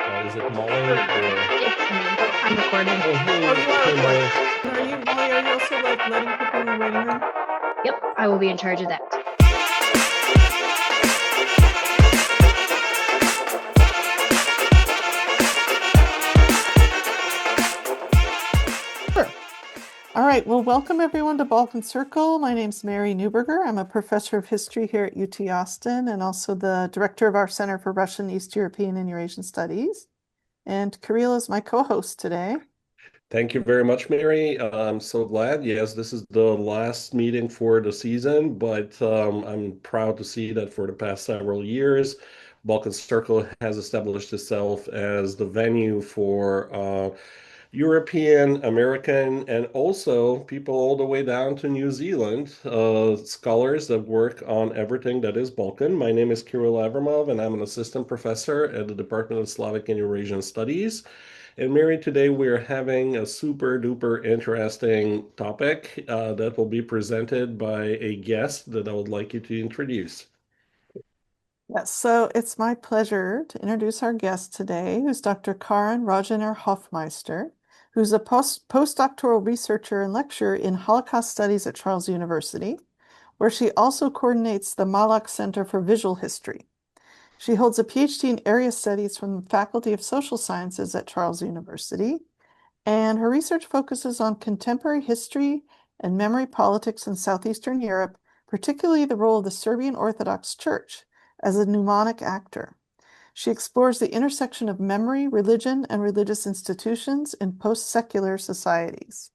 Is it Molly or? It's me. I'm recording. Oh, Oh, hey, you are hey, recording. Molly. Are you, Molly, are you also like letting people in the waiting room? Yep, I will be in charge of that. Sure. All right. Well, welcome everyone to Balkan Circle. My name's Mary Newberger. I'm a professor of history here at UT Austin and also the director of our Center for Russian, East European, and Eurasian Studies. And Kirill is my co-host today. Thank you very much, Mary. I'm so glad. Yes, this is the last meeting for the season, but I'm proud to see that for the past several years, Balkan Circle has established itself as the venue for European, American, and also people all the way down to New Zealand, scholars that work on everything that is Balkan. My name is Kirill Avramov, and I'm an assistant professor at the Department of Slavic and Eurasian Studies. And Mary, today we're having a super duper interesting topic that will be presented by a guest that I would like you to introduce. Yes, so it's my pleasure to introduce our guest today, who's Dr. Karin Roginer Hofmeister, who's a postdoctoral researcher and lecturer in Holocaust Studies at Charles University, where she also coordinates the Malak Center for Visual History. She holds a PhD in area studies from the Faculty of Social Sciences at Charles University, and her research focuses on contemporary history and memory politics in Southeastern Europe, particularly the role of the Serbian Orthodox Church as a mnemonic actor. She explores the intersection of memory, religion, and religious institutions in post-secular societies.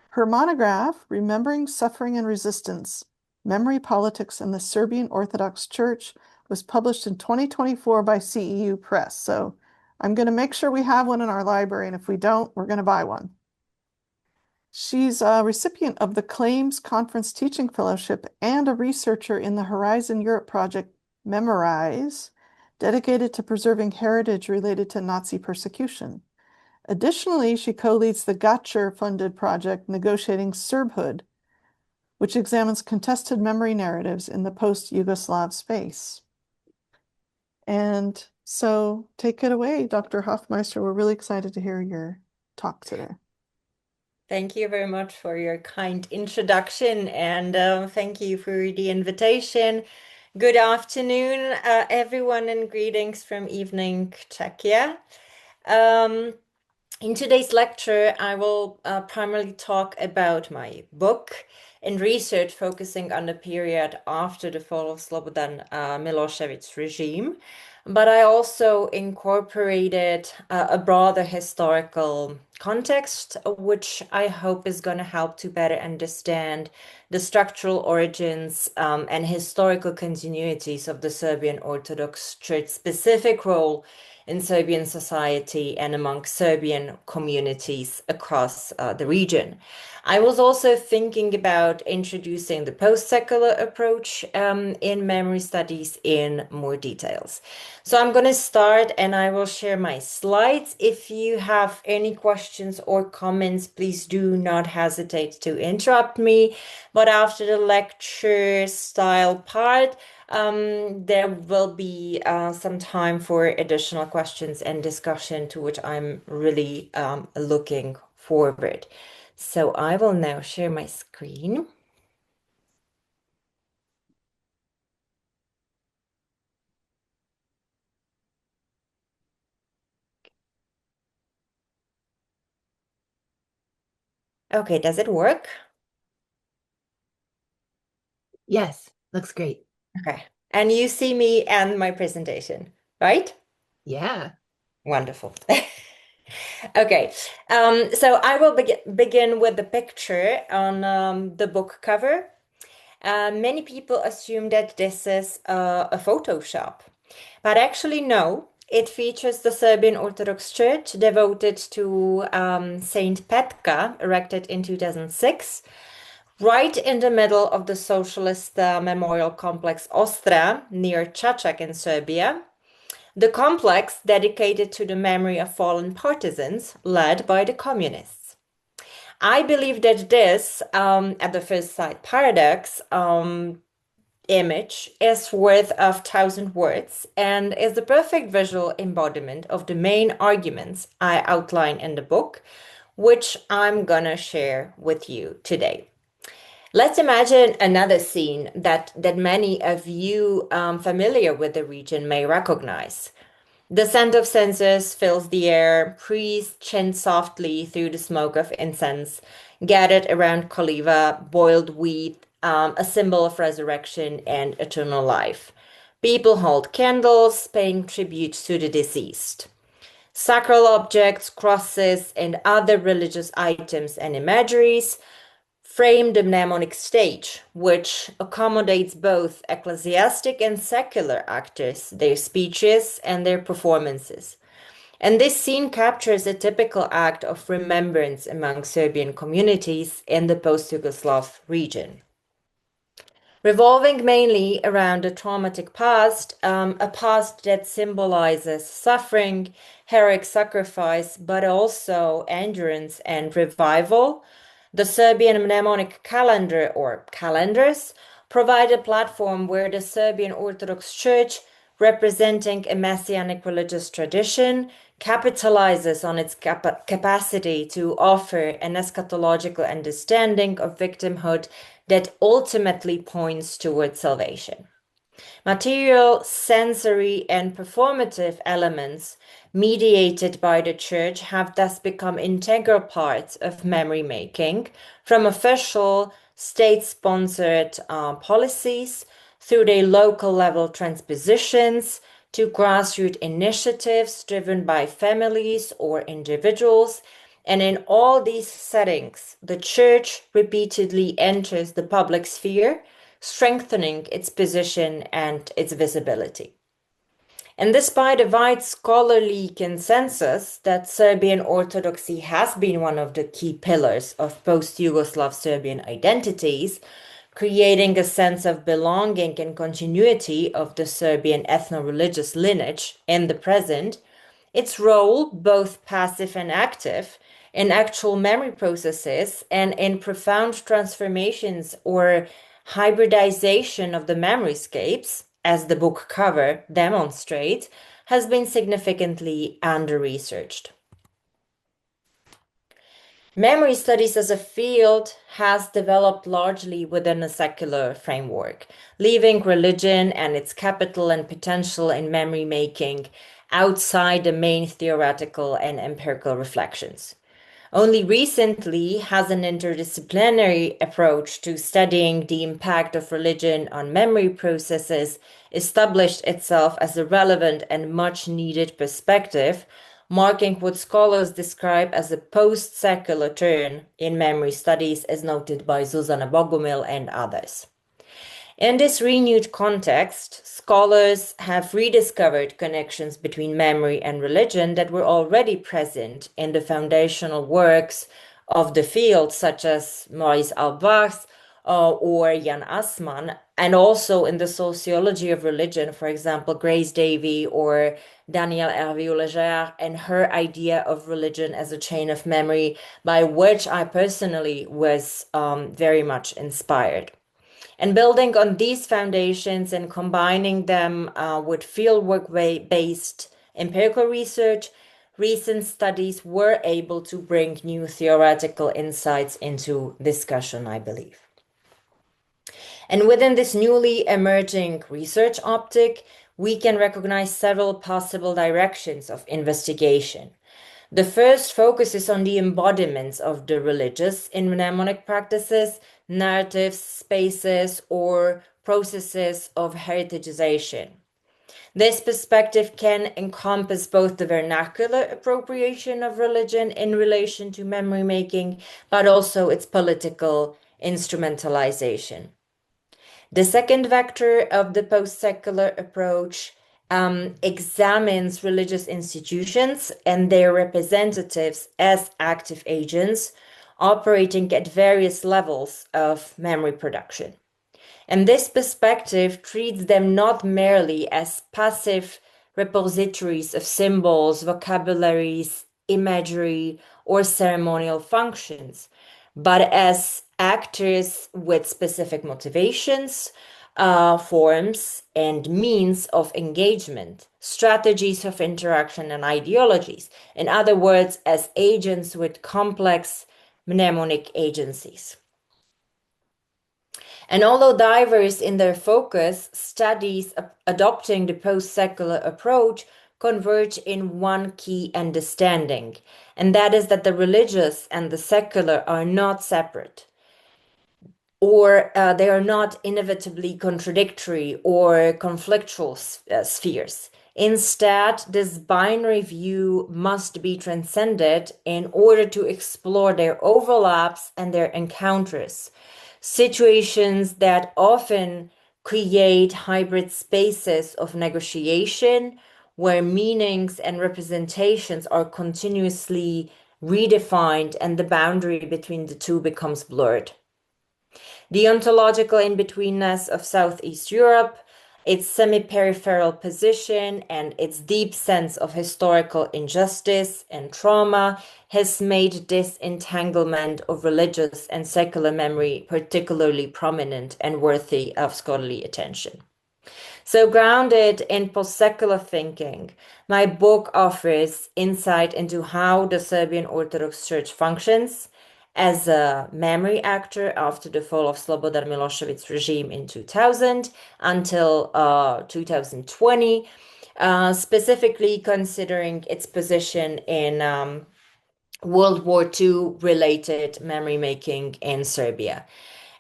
Her monograph, Remembering Suffering and Resistance, Memory Politics in the Serbian Orthodox Church, was published in 2024 by CEU Press. So I'm going to make sure we have one in our library, and if we don't, we're going to buy one. She's a recipient of the Claims Conference Teaching Fellowship and a researcher in the Horizon Europe project Memorize, dedicated to preserving heritage related to Nazi persecution. Additionally, she co-leads the Gotcher-funded project Negotiating Serbhood, which examines contested memory narratives in the post-Yugoslav space. And so take it away, Dr. Hofmeister. We're really excited to hear your talk today. Thank you very much for your kind introduction and thank you for the invitation. Good afternoon, everyone, and greetings from evening Czechia. In today's lecture, I will primarily talk about my book and research focusing on the period after the fall of Slobodan Milosevic's regime. But I also incorporated a broader historical context, which I hope is going to help to better understand the structural origins and historical continuities of the Serbian Orthodox Church specific role in Serbian society and among Serbian communities across the region. I was also thinking about introducing the post-secular approach in memory studies in more details. So I'm going to start and I will share my slides. If you have any questions or comments, please do not hesitate to interrupt me. But after the lecture style part, there will be some time for additional questions and discussion to which I'm really looking forward. So I will now share my screen. Okay, does it work? Yes, looks great. Okay. And you see me and my presentation, right? Yeah. Wonderful. Okay, so I will begin with the picture on the book cover. Many people assume that this is a Photoshop, but actually no. It features the Serbian Orthodox Church devoted to Saint Petka, erected in 2006, right in the middle of the socialist memorial complex Ostra near Čačak in Serbia. The complex dedicated to the memory of fallen partisans led by the communists. I believe that this, at the first sight, paradox image is worth 1,000 words and is the perfect visual embodiment of the main arguments I outline in the book, which I'm gonna share with you today. Let's imagine another scene that many of you familiar with the region may recognize. The scent of censers fills the air. Priests chant softly through the smoke of incense, gathered around koliva, boiled wheat, a symbol of resurrection and eternal life. People hold candles, paying tribute to the deceased. Sacral objects, crosses, and other religious items and imageries frame the mnemonic stage, which accommodates both ecclesiastic and secular actors, their speeches and their performances. And this scene captures a typical act of remembrance among Serbian communities in the post-Yugoslav region. Revolving mainly around a traumatic past, a past that symbolizes suffering, heroic sacrifice, but also endurance and revival, the Serbian mnemonic calendar or calendars provide a platform where the Serbian Orthodox Church, representing a messianic religious tradition, capitalizes on its capacity to offer an eschatological understanding of victimhood that ultimately points towards salvation. Material, sensory, and performative elements mediated by the Church have thus become integral parts of memory making, from official state-sponsored policies through their local level transpositions to grassroots initiatives driven by families or individuals. And in all these settings, the Church repeatedly enters the public sphere, strengthening its position and its visibility. And despite a wide scholarly consensus that Serbian Orthodoxy has been one of the key pillars of post-Yugoslav Serbian identities, creating a sense of belonging and continuity of the Serbian ethno-religious lineage in the present, its role, both passive and active, in actual memory processes and in profound transformations or hybridization of the memoryscapes, as the book cover demonstrates, has been significantly under-researched. Memory studies as a field has developed largely within a secular framework, leaving religion and its capital and potential in memory making outside the main theoretical and empirical reflections. Only recently has an interdisciplinary approach to studying the impact of religion on memory processes established itself as a relevant and much needed perspective, marking what scholars describe as a post-secular turn in memory studies, as noted by Zuzana Bogumil and others. In this renewed context, scholars have rediscovered connections between memory and religion that were already present in the foundational works of the field, such as Maurice Albach or Jan Assmann, and also in the sociology of religion, for example, Grace Davy or Danielle Hervieux-Legere and her idea of religion as a chain of memory, by which I personally was very much inspired. And building on these foundations and combining them with fieldwork-based empirical research, recent studies were able to bring new theoretical insights into discussion, I believe. And within this newly emerging research optic, we can recognize several possible directions of investigation. The first focuses on the embodiments of the religious in mnemonic practices, narratives, spaces, or processes of heritagization. This perspective can encompass both the vernacular appropriation of religion in relation to memory making, but also its political instrumentalization. The second vector of the post-secular approach examines religious institutions and their representatives as active agents operating at various levels of memory production. And this perspective treats them not merely as passive repositories of symbols, vocabularies, imagery, or ceremonial functions, but as actors with specific motivations, forms and means of engagement, strategies of interaction, and ideologies. In other words, as agents with complex mnemonic agencies. And although diverse in their focus, studies adopting the post-secular approach converge in one key understanding, and that is that the religious and the secular are not separate, or they are not inevitably contradictory or conflictual spheres. Instead, this binary view must be transcended in order to explore their overlaps and their encounters, situations that often create hybrid spaces of negotiation where meanings and representations are continuously redefined and the boundary between the two becomes blurred. The ontological in-betweenness of Southeast Europe, its semi-peripheral position, and its deep sense of historical injustice and trauma has made this entanglement of religious and secular memory particularly prominent and worthy of scholarly attention. So, grounded in post-secular thinking, my book offers insight into how the Serbian Orthodox Church functions as a memory actor after the fall of Slobodan Milosevic's regime in 2000 until 2020, specifically considering its position in World War II related memory making in Serbia.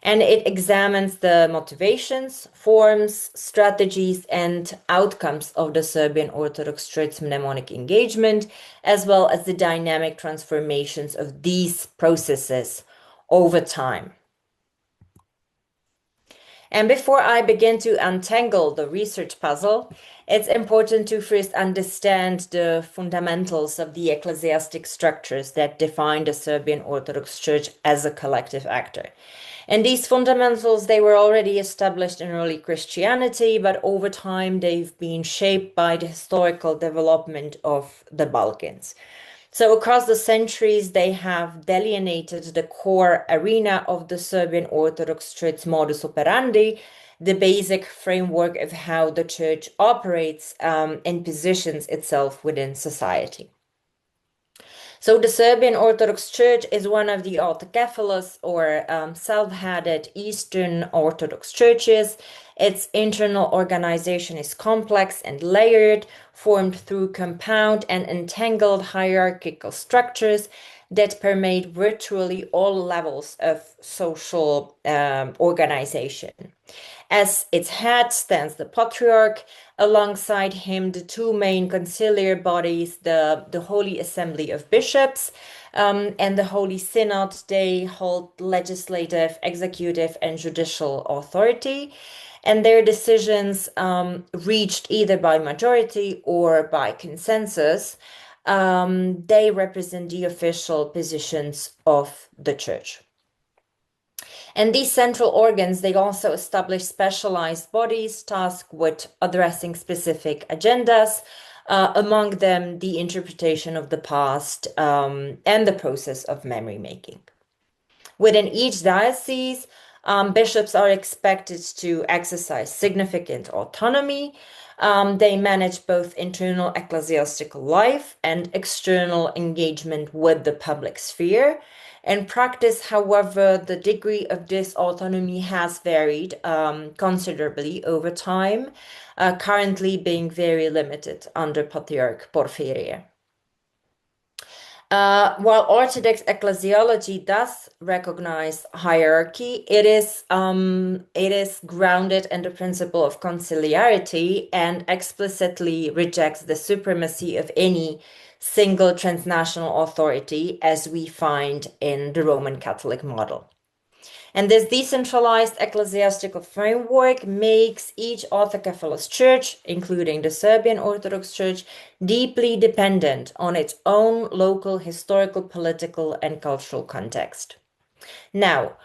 And it examines the motivations, forms, strategies, and outcomes of the Serbian Orthodox Church mnemonic engagement, as well as the dynamic transformations of these processes over time. And before I begin to untangle the research puzzle, it's important to first understand the fundamentals of the ecclesiastic structures that define the Serbian Orthodox Church as a collective actor. And these fundamentals, they were already established in early Christianity, but over time they've been shaped by the historical development of the Balkans. So across the centuries, they have delineated the core arena of the Serbian Orthodox Church modus operandi, the basic framework of how the church operates and positions itself within society. So the Serbian Orthodox Church is one of the autocephalous or self-headed Eastern Orthodox churches. Its internal organization is complex and layered, formed through compound and entangled hierarchical structures that permeate virtually all levels of social organization. As its head stands the Patriarch, alongside him the two main conciliar bodies, the Holy Assembly of Bishops and the Holy Synod. They hold legislative, executive, and judicial authority, and their decisions reached either by majority or by consensus, they represent the official positions of the Church. And these central organs, they also establish specialized bodies tasked with addressing specific agendas, among them the interpretation of the past and the process of memory making. Within each diocese, bishops are expected to exercise significant autonomy. They manage both internal ecclesiastical life and external engagement with the public sphere. In practice, however, the degree of this autonomy has varied considerably over time, currently being very limited under Patriarch Porphyria. While Orthodox ecclesiology does recognize hierarchy, it is grounded in the principle of conciliarity and explicitly rejects the supremacy of any single transnational authority, as we find in the Roman Catholic model. And this decentralized ecclesiastical framework makes each autocephalous church, including the Serbian Orthodox Church, deeply dependent on its own local historical, political, and cultural context. Now,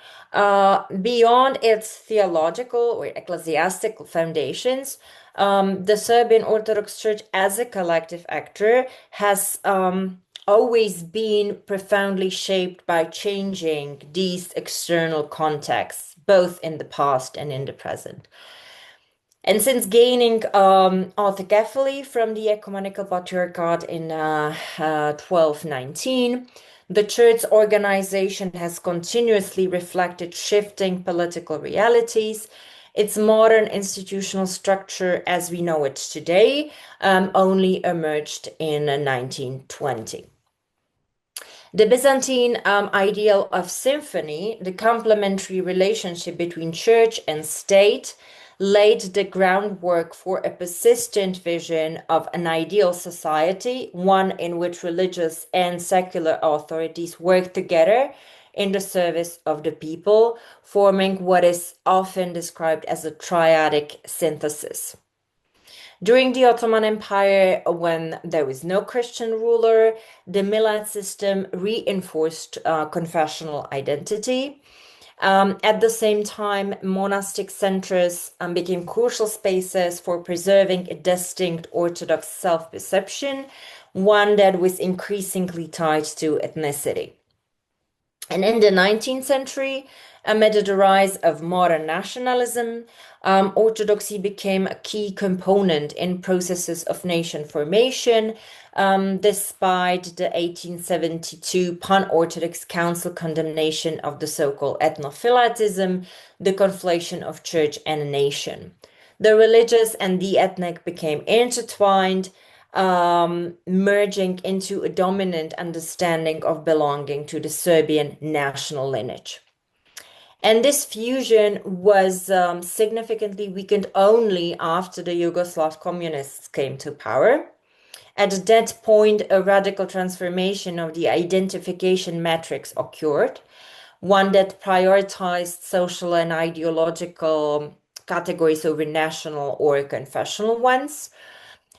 beyond its theological or ecclesiastical foundations, the Serbian Orthodox Church as a collective actor has always been profoundly shaped by changing these external contexts, both in the past and in the present. And since gaining autocephaly from the ecumenical patriarchate in 1219, the church organization has continuously reflected shifting political realities. Its modern institutional structure, as we know it today, only emerged in 1920. The Byzantine ideal of symphony, the complementary relationship between church and state, laid the groundwork for a persistent vision of an ideal society, one in which religious and secular authorities work together in the service of the people, forming what is often described as a triadic synthesis. During the Ottoman Empire, when there was no Christian ruler, the Millet system reinforced confessional identity. At the same time, monastic centers became crucial spaces for preserving a distinct Orthodox self-perception, one that was increasingly tied to ethnicity. And in the 19th century, amid the rise of modern nationalism, Orthodoxy became a key component in processes of nation formation, despite the 1872 Pan-Orthodox Council condemnation of the so-called ethnophilatism, the conflation of church and nation. The religious and the ethnic became intertwined, merging into a dominant understanding of belonging to the Serbian national lineage. And this fusion was significantly weakened only after the Yugoslav communists came to power. At that point, a radical transformation of the identification matrix occurred, one that prioritized social and ideological categories over national or confessional ones.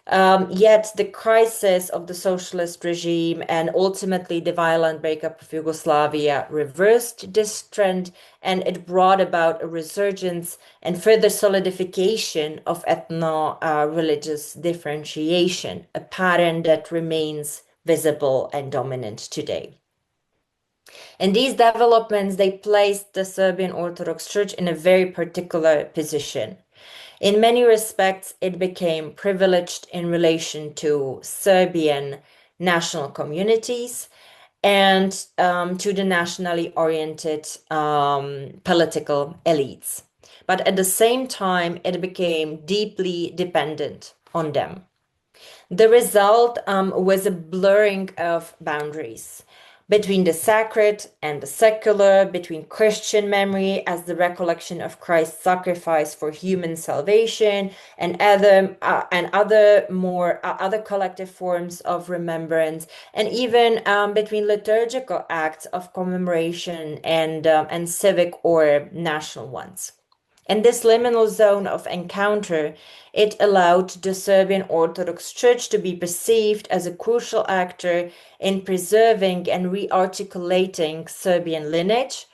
Yet the crisis of the socialist regime and ultimately the violent breakup of Yugoslavia reversed this trend, and it brought about a resurgence and further solidification of ethno-religious differentiation, a pattern that remains visible and dominant today. And these developments, they placed the Serbian Orthodox Church in a very particular position. In many respects, it became privileged in relation to Serbian national communities and to the nationally oriented political elites. But at the same time, it became deeply dependent on them. The result was a blurring of boundaries between the sacred and the secular, between Christian memory as the recollection of Christ's sacrifice for human salvation, and other collective forms of remembrance, and even between liturgical acts of commemoration and civic or national ones. And this liminal zone of encounter, it allowed the Serbian Orthodox Church to be perceived as a crucial actor in preserving and rearticulating Serbian lineage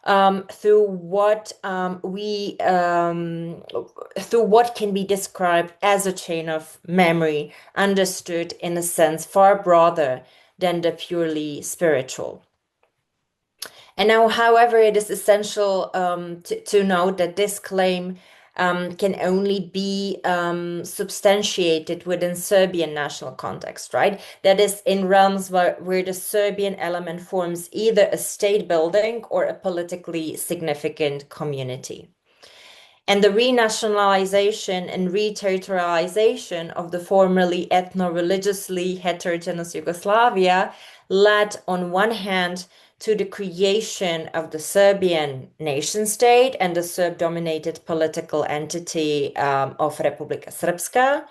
through what can be described as a chain of memory, understood in a sense far broader than the purely spiritual. And now, however, it is essential to note that this claim can only be substantiated within Serbian national context, right? That is, in realms where the Serbian element forms either a state building or a politically significant community. And the renationalization and reterritorialization of the formerly ethno-religiously heterogeneous Yugoslavia led, on one hand, to the creation of the Serbian nation state and the Serb-dominated political entity of Republika Srpska.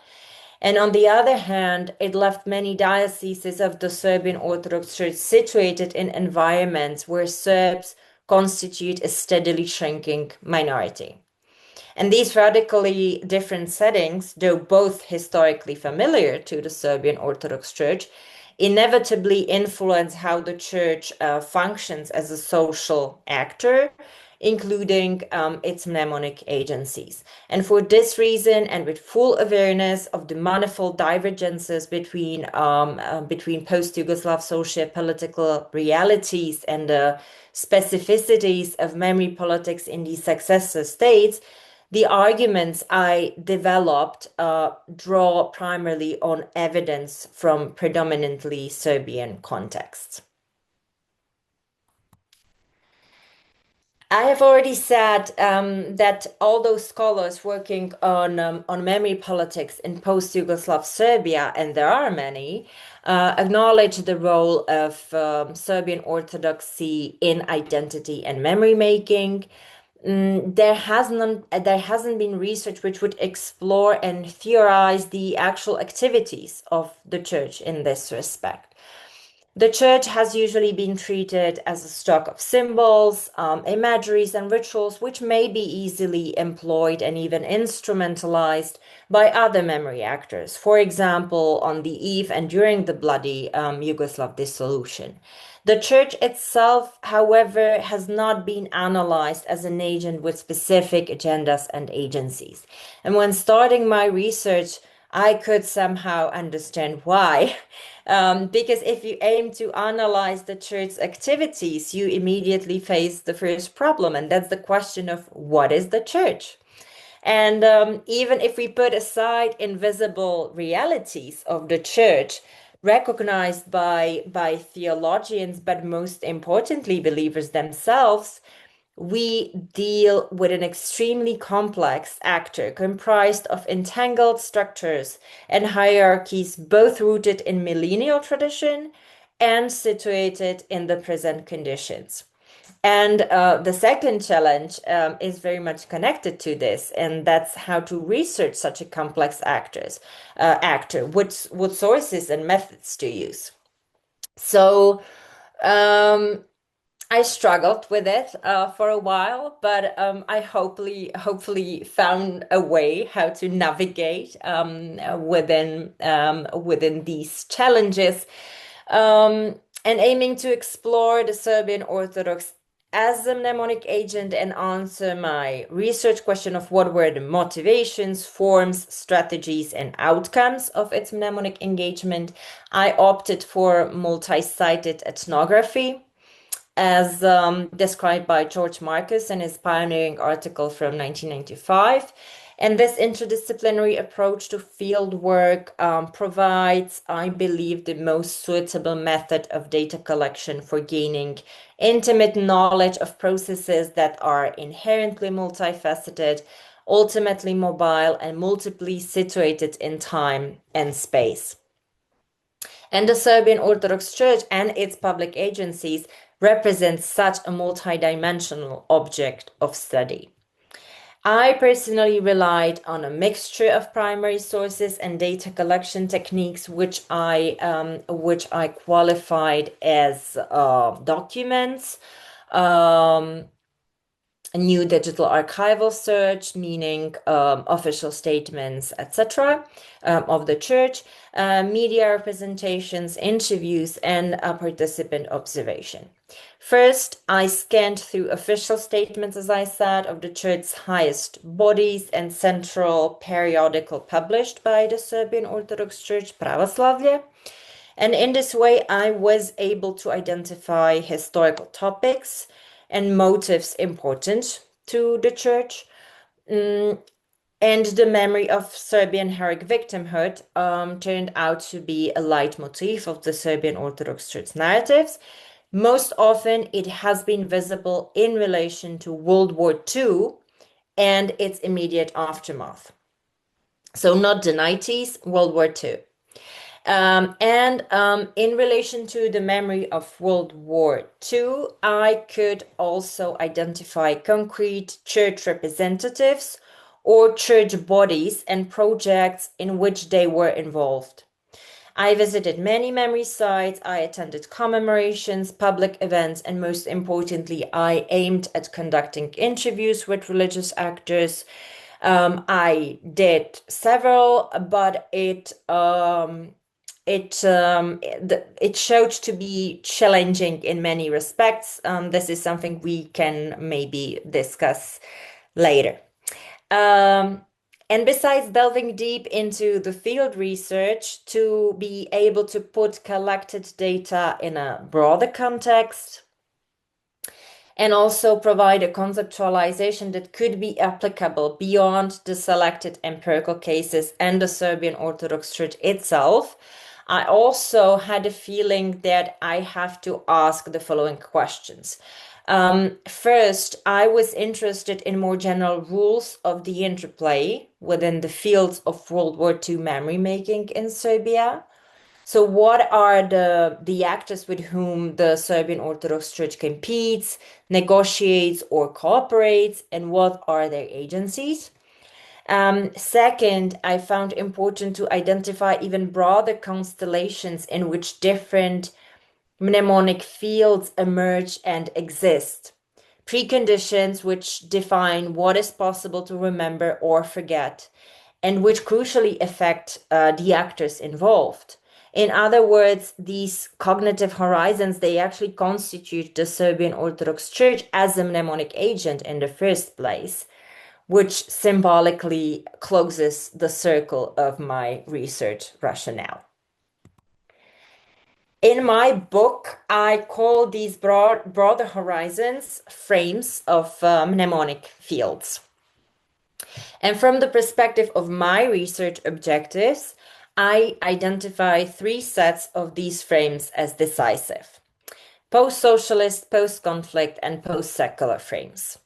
And on the other hand, it left many dioceses of the Serbian Orthodox Church situated in environments where Serbs constitute a steadily shrinking minority. And these radically different settings, though both historically familiar to the Serbian Orthodox Church, inevitably influence how the church functions as a social actor, including its mnemonic agencies. And for this reason, and with full awareness of the manifold divergences between post-Yugoslav socio-political realities and the specificities of memory politics in these successor states, The arguments I developed draw primarily on evidence from predominantly Serbian contexts. I have already said that all those scholars working on memory politics in post-Yugoslav Serbia, and there are many, acknowledge the role of Serbian Orthodoxy in identity and memory making. There hasn't been research which would explore and theorize the actual activities of the church in this respect. The church has usually been treated as a stock of symbols, imageries, and rituals, which may be easily employed and even instrumentalized by other memory actors, for example, on the eve and during the bloody Yugoslav dissolution. The church itself, however, has not been analyzed as an agent with specific agendas and agencies. And when starting my research, I could somehow understand why. Because if you aim to analyze the church's activities, you immediately face the first problem, and that's the question of what is the church? And even if we put aside invisible realities of the church, recognized by theologians, but most importantly, believers themselves, we deal with an extremely complex actor comprised of entangled structures and hierarchies, both rooted in millennial tradition and situated in the present conditions. And the second challenge is very much connected to this, and that's how to research such a complex actor, what sources and methods to use. So I struggled with it for a while, but I hopefully found a way how to navigate within these challenges, and aiming to explore the Serbian Orthodox as a mnemonic agent and answer my research question of what were the motivations, forms, strategies, and outcomes of its mnemonic engagement. I opted for multi-sided ethnography, as described by George Marcus in his pioneering article from 1995. And this interdisciplinary approach to field work provides, I believe, the most suitable method of data collection for gaining intimate knowledge of processes that are inherently multifaceted, ultimately mobile, and multiply situated in time and space. And the Serbian Orthodox Church and its public agencies represent such a multidimensional object of study. I personally relied on a mixture of primary sources and data collection techniques, which I qualified as documents, a new digital archival search, meaning official statements, etc., of the church, media representations, interviews, and participant observation. First, I scanned through official statements, as I said, of the church's highest bodies and central periodical published by the Serbian Orthodox Church, Pravoslavlje. And in this way, I was able to identify historical topics and motives important to the church. And the memory of Serbian heroic victimhood turned out to be a leitmotif of the Serbian Orthodox Church narratives. Most often, it has been visible in relation to World War II and its immediate aftermath. So not the 90s, World War II. In relation to the memory of World War II, I could also identify concrete church representatives or church bodies and projects in which they were involved. I visited many memory sites, I attended commemorations, public events, and most importantly, I aimed at conducting interviews with religious actors. I did several, but it showed to be challenging in many respects. This is something we can maybe discuss later. And besides delving deep into the field research, to be able to put collected data in a broader context, and also provide a conceptualization that could be applicable beyond the selected empirical cases and the Serbian Orthodox Church itself. I also had a feeling that I have to ask the following questions. First, I was interested in more general rules of the interplay within the fields of World War II memory making in Serbia. So what are the actors with whom the Serbian Orthodox Church competes, negotiates, or cooperates, and what are their agencies? Second, I found important to identify even broader constellations in which different mnemonic fields emerge and exist. Preconditions which define what is possible to remember or forget, and which crucially affect the actors involved. In other words, these cognitive horizons, they actually constitute the Serbian Orthodox Church as a mnemonic agent in the first place, which symbolically closes the circle of my research rationale. In my book, I call these broader horizons frames of mnemonic fields. And from the perspective of my research objectives, I identify three sets of these frames as decisive: post-socialist, post-conflict, and post-secular frames.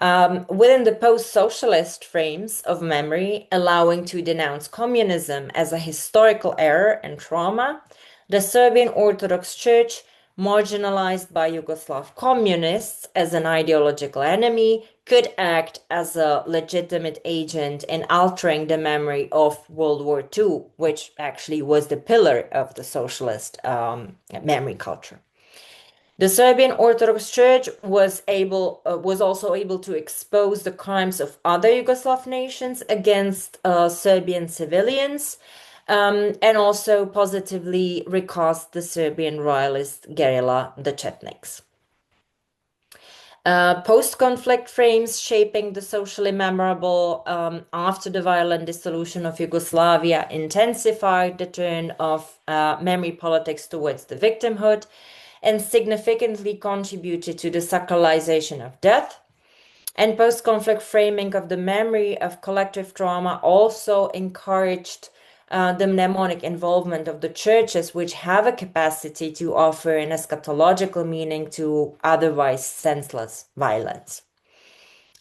Within the post-socialist frames of memory, allowing to denounce communism as a historical error and trauma, the Serbian Orthodox Church, marginalized by Yugoslav communists as an ideological enemy, could act as a legitimate agent in altering the memory of World War II, which actually was the pillar of the socialist memory culture. The Serbian Orthodox Church was also able to expose the crimes of other Yugoslav nations against Serbian civilians, and also positively recast the Serbian royalist guerrilla, the Chetniks. Post-conflict frames shaping the socially memorable after the violent dissolution of Yugoslavia intensified the turn of memory politics towards the victimhood and significantly contributed to the sacralization of death. And post-conflict framing of the memory of collective trauma also encouraged the mnemonic involvement of the churches, which have a capacity to offer an eschatological meaning to otherwise senseless violence.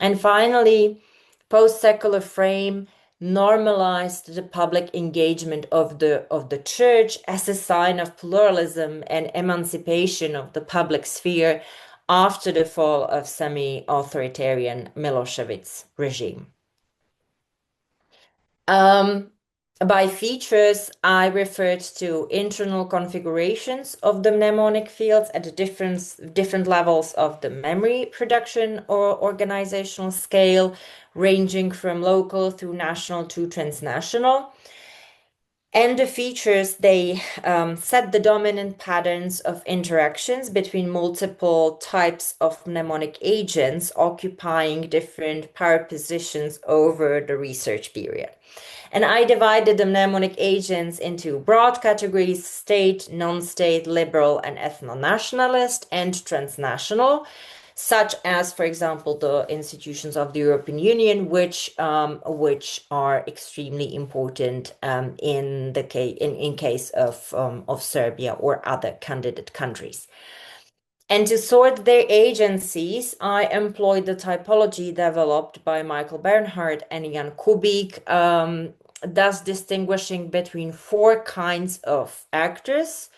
And finally, post-secular frame normalized the public engagement of the church as a sign of pluralism and emancipation of the public sphere after the fall of semi-authoritarian Milošević regime. By features, I referred to internal configurations of the mnemonic fields at different levels of the memory production or organizational scale, ranging from local through national to transnational. And the features, they set the dominant patterns of interactions between multiple types of mnemonic agents occupying different power positions over the research period. And I divided the mnemonic agents into broad categories: state, non-state, liberal, and ethno-nationalist, and transnational, such as, for example, the institutions of the European Union, which are extremely important in case of Serbia or other candidate countries. And to sort their agencies, I employed the typology developed by Michael Bernhard and Jan Kubik, thus distinguishing between four kinds of actors: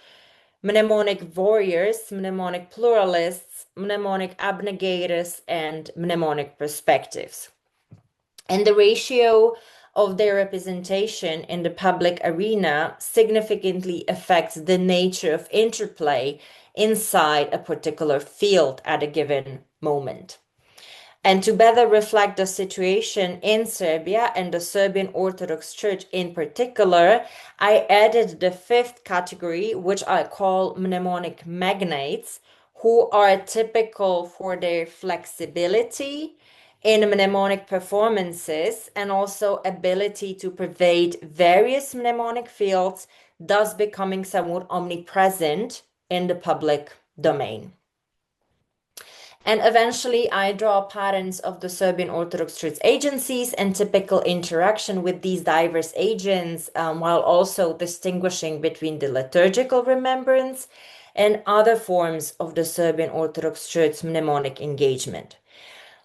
mnemonic warriors, mnemonic pluralists, mnemonic abnegators, and mnemonic perspectives. And the ratio of their representation in the public arena significantly affects the nature of interplay inside a particular field at a given moment. And to better reflect the situation in Serbia and the Serbian Orthodox Church in particular, I added the fifth category, which I call mnemonic magnates, who are typical for their flexibility in mnemonic performances and also ability to pervade various mnemonic fields, thus becoming somewhat omnipresent in the public domain. And eventually, I draw patterns of the Serbian Orthodox Church agencies and typical interaction with these diverse agents, while also distinguishing between the liturgical remembrance and other forms of the Serbian Orthodox Church mnemonic engagement.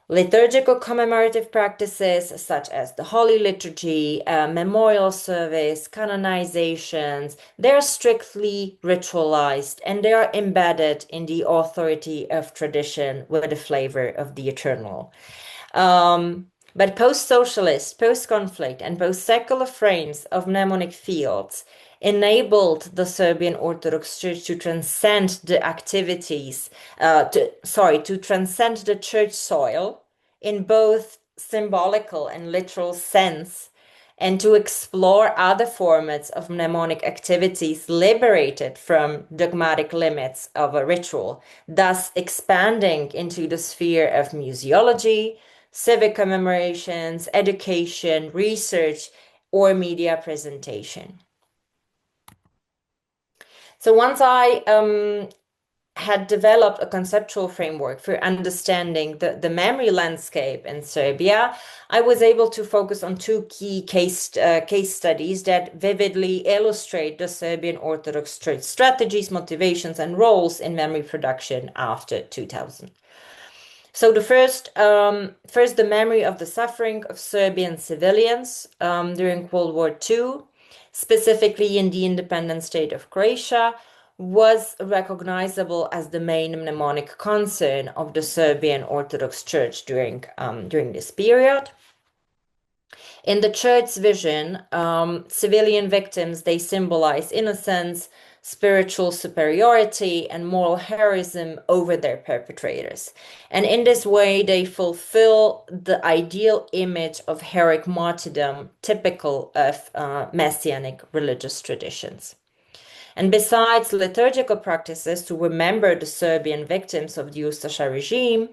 Liturgical commemorative practices such as the Holy Liturgy, memorial service, canonizations, they are strictly ritualized and they are embedded in the authority of tradition with the flavor of the eternal. But post-socialist, post-conflict, and post-secular frames of mnemonic fields enabled the Serbian Orthodox Church to transcend the activities, to transcend the church soil in both symbolical and literal sense, and to explore other formats of mnemonic activities liberated from dogmatic limits of a ritual, thus expanding into the sphere of museology, civic commemorations, education, research, or media presentation. So once I had developed a conceptual framework for understanding the memory landscape in Serbia, I was able to focus on two key case studies that vividly illustrate the Serbian Orthodox Church strategies, motivations, and roles in memory production after 2000. So the first, the memory of the suffering of Serbian civilians during World War II, specifically in the independent state of Croatia, was recognizable as the main mnemonic concern of the Serbian Orthodox Church during this period. In the church's vision, civilian victims, they symbolize innocence, spiritual superiority, and moral heroism over their perpetrators. And in this way, they fulfill the ideal image of heroic martyrdom typical of messianic religious traditions. And besides liturgical practices to remember the Serbian victims of the Ustaša regime,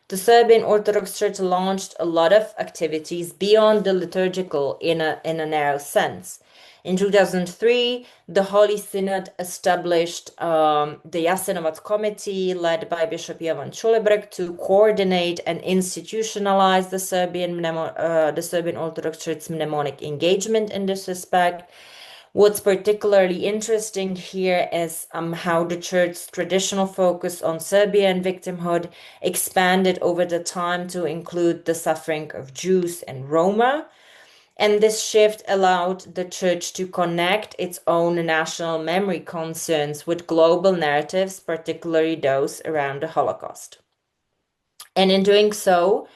the Serbian Orthodox Church launched a lot of activities beyond the liturgical in a narrow sense. In 2003, the Holy Synod established the Jasenovac Committee led by Bishop Jovan Čulebrk to coordinate and institutionalize the Serbian Orthodox Church's mnemonic engagement in this respect. What's particularly interesting here is how the church's traditional focus on Serbian victimhood expanded over the time to include the suffering of Jews and Roma. And this shift allowed the church to connect its own national memory concerns with global narratives, particularly those around the Holocaust. And in doing so,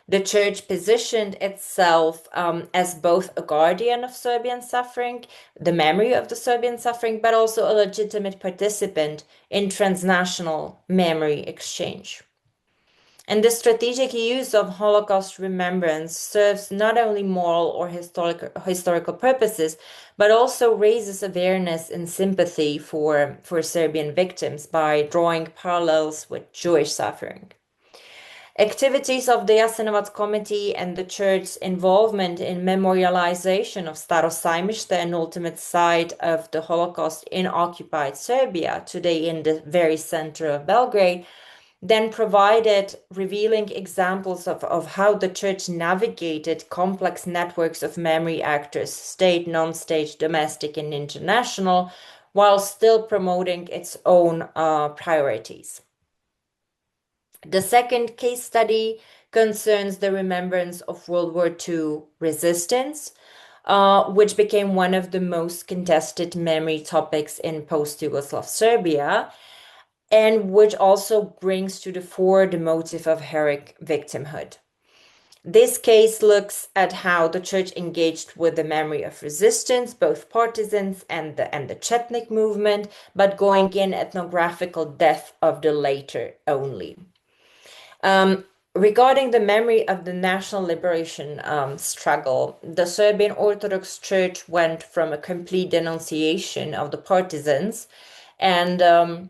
the church positioned itself as both a guardian of Serbian suffering, the memory of the Serbian suffering, but also a legitimate participant in transnational memory exchange. And the strategic use of Holocaust remembrance serves not only moral or historical purposes, but also raises awareness and sympathy for Serbian victims by drawing parallels with Jewish suffering. Activities of the Jasenovac Committee and the Church's involvement in memorialization of Staro Sajmište, an ultimate site of the Holocaust in occupied Serbia, today in the very center of Belgrade, then provided revealing examples of how the Church navigated complex networks of memory actors, state, non-state, domestic, and international, while still promoting its own priorities. The second case study concerns the remembrance of World War II resistance, which became one of the most contested memory topics in post-Yugoslav Serbia, and which also brings to the fore the motive of heroic victimhood. This case looks at how the church engaged with the memory of resistance, both partisans and the Chetnik movement, but going in ethnographical depth of the latter only. Regarding the memory of the national liberation struggle, the Serbian Orthodox Church went from a complete denunciation of the partisans and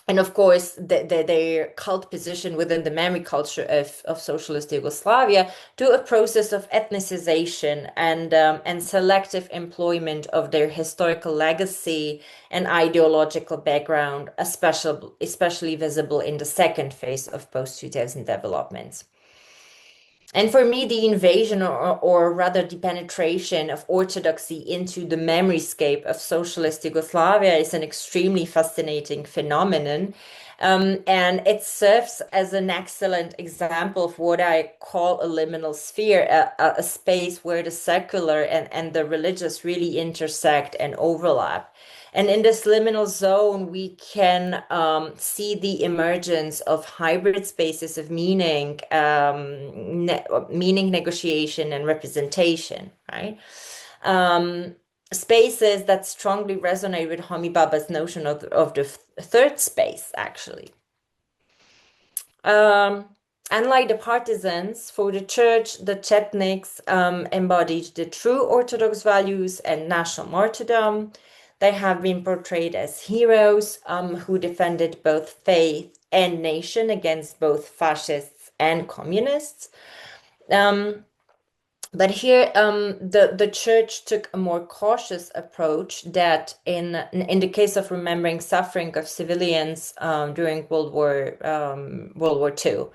And of course, their cult position within the memory culture of socialist Yugoslavia to a process of ethnicization and selective employment of their historical legacy and ideological background, especially visible in the second phase of post-2000 developments. And for me, the invasion or rather the penetration of orthodoxy into the memoryscape of socialist Yugoslavia is an extremely fascinating phenomenon. And it serves as an excellent example of what I call a liminal sphere, a space where the secular and the religious really intersect and overlap. And in this liminal zone, we can see the emergence of hybrid spaces of meaning, meaning negotiation and representation, right? Spaces that strongly resonate with Homi Bhabha's notion of the third space, actually. Unlike the partisans, for the church, the Chetniks embodied the true Orthodox values and national martyrdom. They have been portrayed as heroes who defended both faith and nation against both fascists and communists. But here, the church took a more cautious approach that in the case of remembering suffering of civilians during World War II,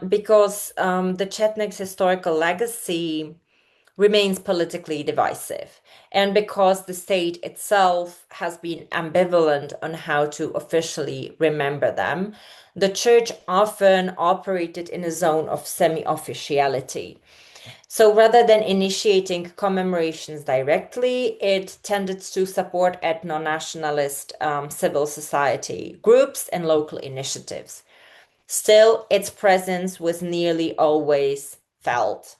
because the Chetniks' historical legacy remains politically divisive, and because the state itself has been ambivalent on how to officially remember them, the church often operated in a zone of semi-officiality. So rather than initiating commemorations directly, it tended to support ethno-nationalist civil society groups and local initiatives. Still, its presence was nearly always felt,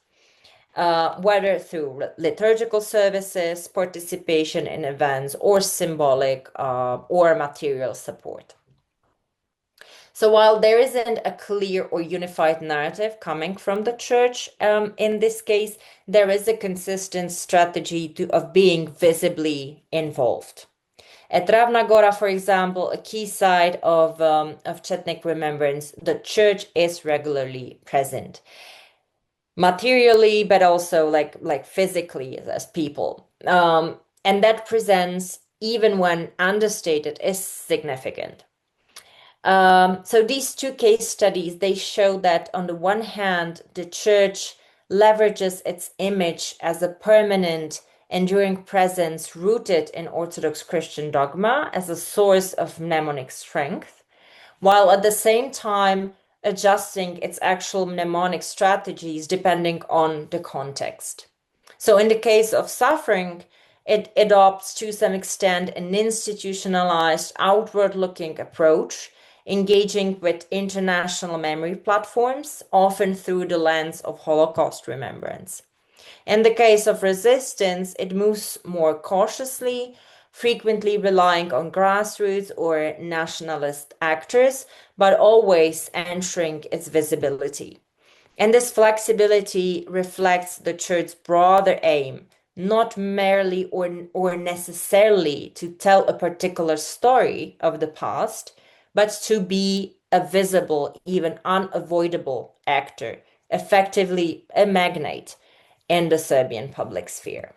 whether through liturgical services, participation in events, or symbolic or material support. So while there isn't a clear or unified narrative coming from the church in this case, there is a consistent strategy of being visibly involved. At Ravna Gora, for example, a key site of Chetnik remembrance, the church is regularly present, materially, but also like physically as people. And that presence, even when understated, is significant. So these two case studies, they show that on the one hand, the church leverages its image as a permanent, enduring presence rooted in Orthodox Christian dogma as a source of mnemonic strength, while at the same time adjusting its actual mnemonic strategies depending on the context. So in the case of suffering, it adopts to some extent an institutionalized, outward-looking approach, engaging with international memory platforms, often through the lens of Holocaust remembrance. In the case of resistance, it moves more cautiously, frequently relying on grassroots or nationalist actors, but always ensuring its visibility. And this flexibility reflects the church's broader aim, not merely or necessarily to tell a particular story of the past, but to be a visible, even unavoidable actor, effectively a magnate in the Serbian public sphere.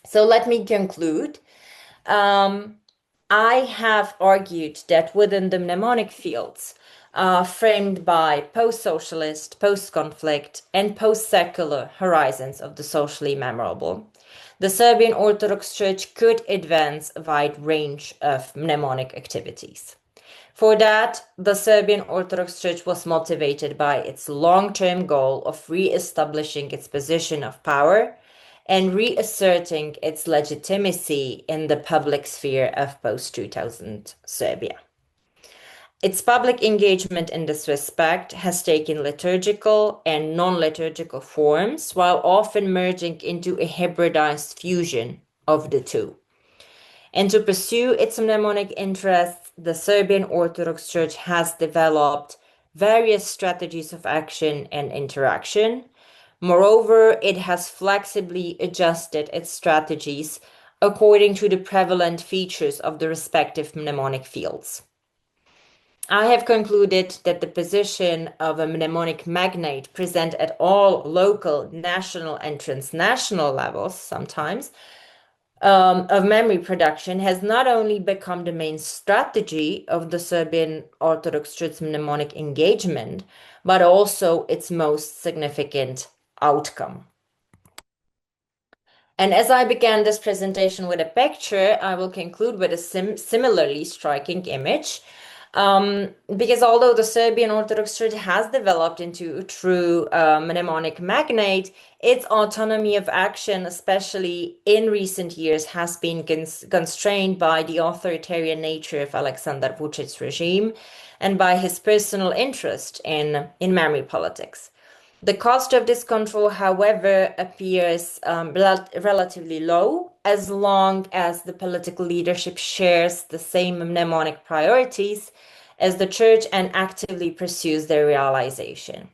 So let me conclude. I have argued that within the mnemonic fields, framed by post-socialist, post-conflict, and post-secular horizons of the socially memorable, the Serbian Orthodox Church could advance a wide range of mnemonic activities. For that, the Serbian Orthodox Church was motivated by its long-term goal of re-establishing its position of power and reasserting its legitimacy in the public sphere of post-2000 Serbia. Its public engagement in this respect has taken liturgical and non-liturgical forms, while often merging into a hybridized fusion of the two. And to pursue its mnemonic interests, the Serbian Orthodox Church has developed various strategies of action and interaction. Moreover, it has flexibly adjusted its strategies according to the prevalent features of the respective mnemonic fields. I have concluded that the position of a mnemonic magnate present at all local, national, and transnational levels sometimes of memory production has not only become the main strategy of the Serbian Orthodox Church mnemonic engagement, but also its most significant outcome. And as I began this presentation with a picture, I will conclude with a similarly striking image. Because although the Serbian Orthodox Church has developed into a true mnemonic magnate, its autonomy of action, especially in recent years, has been constrained by the authoritarian nature of Aleksandar Vucic's regime and by his personal interest in memory politics. The cost of this control, however, appears relatively low as long as the political leadership shares the same mnemonic priorities as the church and actively pursues their realization.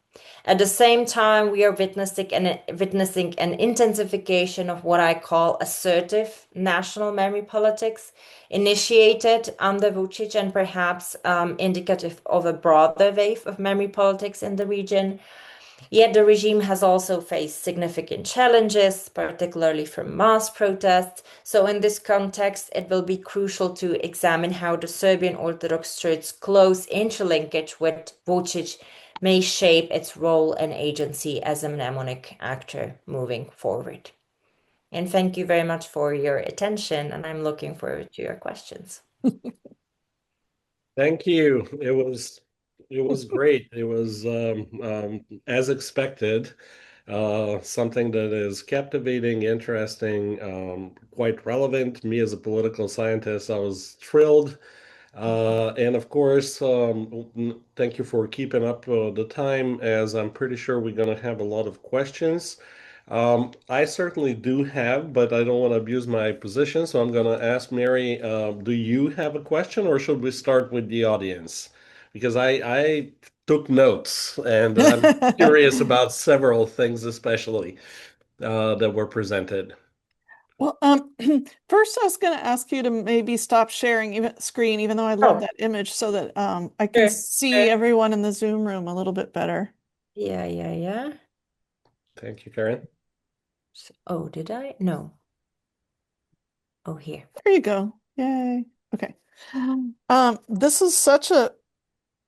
At the same time, we are witnessing an intensification of what I call assertive national memory politics, initiated under Vucic and perhaps indicative of a broader wave of memory politics in the region. Yet the regime has also faced significant challenges, particularly from mass protests. So in this context, it will be crucial to examine how the Serbian Orthodox Church's close interlinkage with Vucic may shape its role and agency as a mnemonic actor moving forward. And thank you very much for your attention, and I'm looking forward to your questions. Thank you. It was great. It was as expected, something that is captivating, interesting, quite relevant. Me as a political scientist, I was thrilled. And of course, thank you for keeping up the time, as I'm pretty sure we're going to have a lot of questions. I certainly do have, but I don't want to abuse my position, so I'm going to ask Mary, do you have a question, or should we start with the audience? Because I took notes, and I'm curious about several things, especially that were presented. Well, first I was going to ask you to maybe stop sharing screen, even though I love Oh, that image, so that I can sure, see sure. everyone in the Zoom room a little bit better. Yeah. Thank you, Karin. Oh, did I? No. Oh, here. There you go. Yay. Okay. This is such a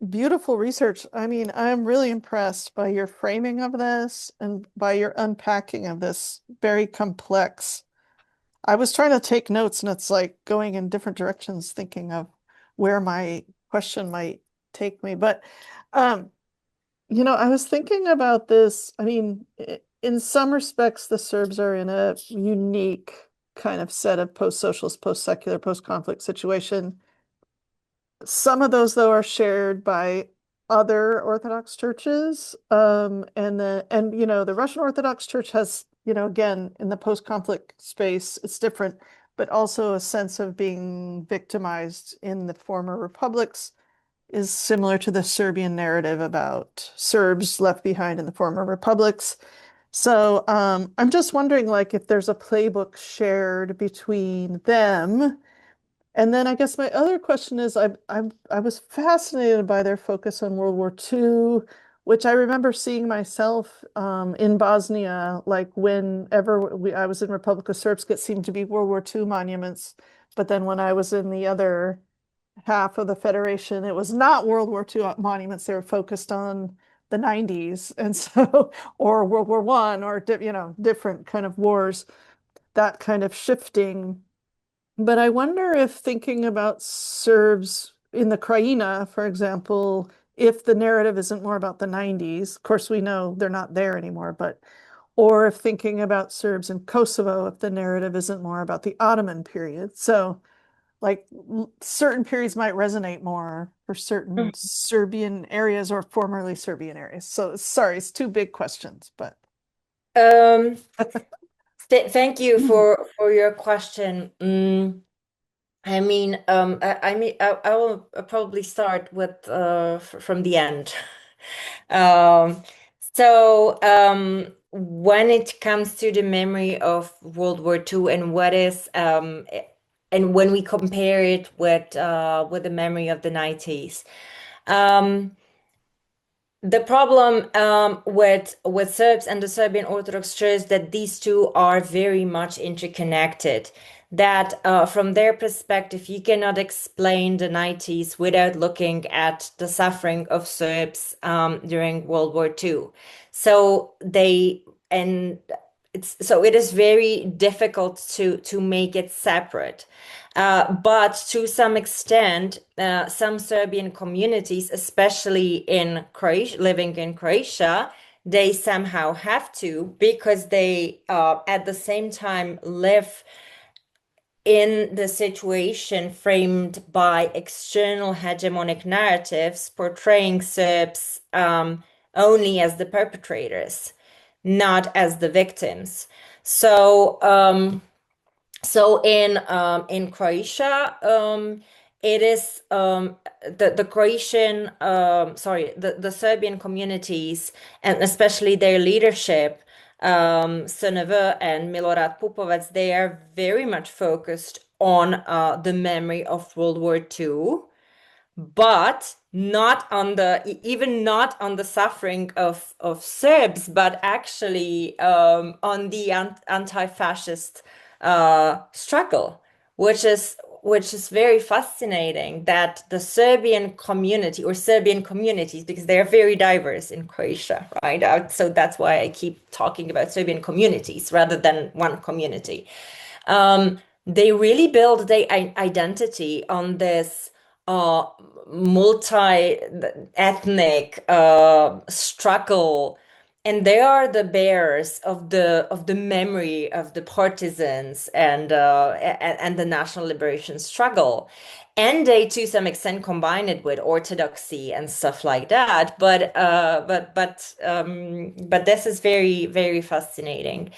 beautiful research. I mean, I'm really impressed by your framing of this and by your unpacking of this very complex. I was trying to take notes, and it's like going in different directions, thinking of where my question might take me. But I was thinking about this. I mean, in some respects, the Serbs are in a unique kind of set of post-socialist, post-secular, post-conflict situation. Some of those, though, are shared by other Orthodox churches. The Russian Orthodox Church has, again, in the post-conflict space, it's different, but also a sense of being victimized in the former republics is similar to the Serbian narrative about Serbs left behind in the former republics. So I'm just wondering, like, if there's a playbook shared between them. And then I guess my other question is, I was fascinated by their focus on World War II, which I remember seeing myself in Bosnia, like whenever I was in Republika Srpska, it seemed to be World War II monuments. But then when I was in the other half of the Federation, it was not World War II monuments. They were focused on the 90s. And so, or World War I, or, different kind of wars, that kind of shifting. But I wonder if thinking about Serbs in the Krajina, for example, if the narrative isn't more about the 90s, of course, we know they're not there anymore, or if thinking about Serbs in Kosovo, if the narrative isn't more about the Ottoman period. So, like, certain periods might resonate more for certain Serbian areas or formerly Serbian areas. So, sorry, it's two big questions, but. Thank you for your question. I will probably start with from the end. So when it comes to the memory of World War II and what is and when we compare it with the memory of the 90s. The problem with Serbs and the Serbian Orthodox Church that these two are very much interconnected. That from their perspective, you cannot explain the 90s without looking at the suffering of Serbs during World War II. So it is very difficult to make it separate. But to some extent, some Serbian communities, especially in Croatia, living in Croatia, they somehow have to because they at the same time live in the situation framed by external hegemonic narratives portraying Serbs only as the perpetrators, not as the victims. So in Croatia, it is the Croatian the Serbian communities and especially their leadership, SNV and Milorad Pupovac, they are very much focused on the memory of World War II, but not on even not on the suffering of Serbs, but actually on the anti-fascist struggle, which is very fascinating that the Serbian community or Serbian communities, because they are very diverse in Croatia, right? So that's why I keep talking about Serbian communities rather than one community. They really build their identity on this multi-ethnic struggle, and they are the bearers of the memory of the partisans and the national liberation struggle. And they, to some extent, combine it with orthodoxy and stuff like that. But this is very, very fascinating.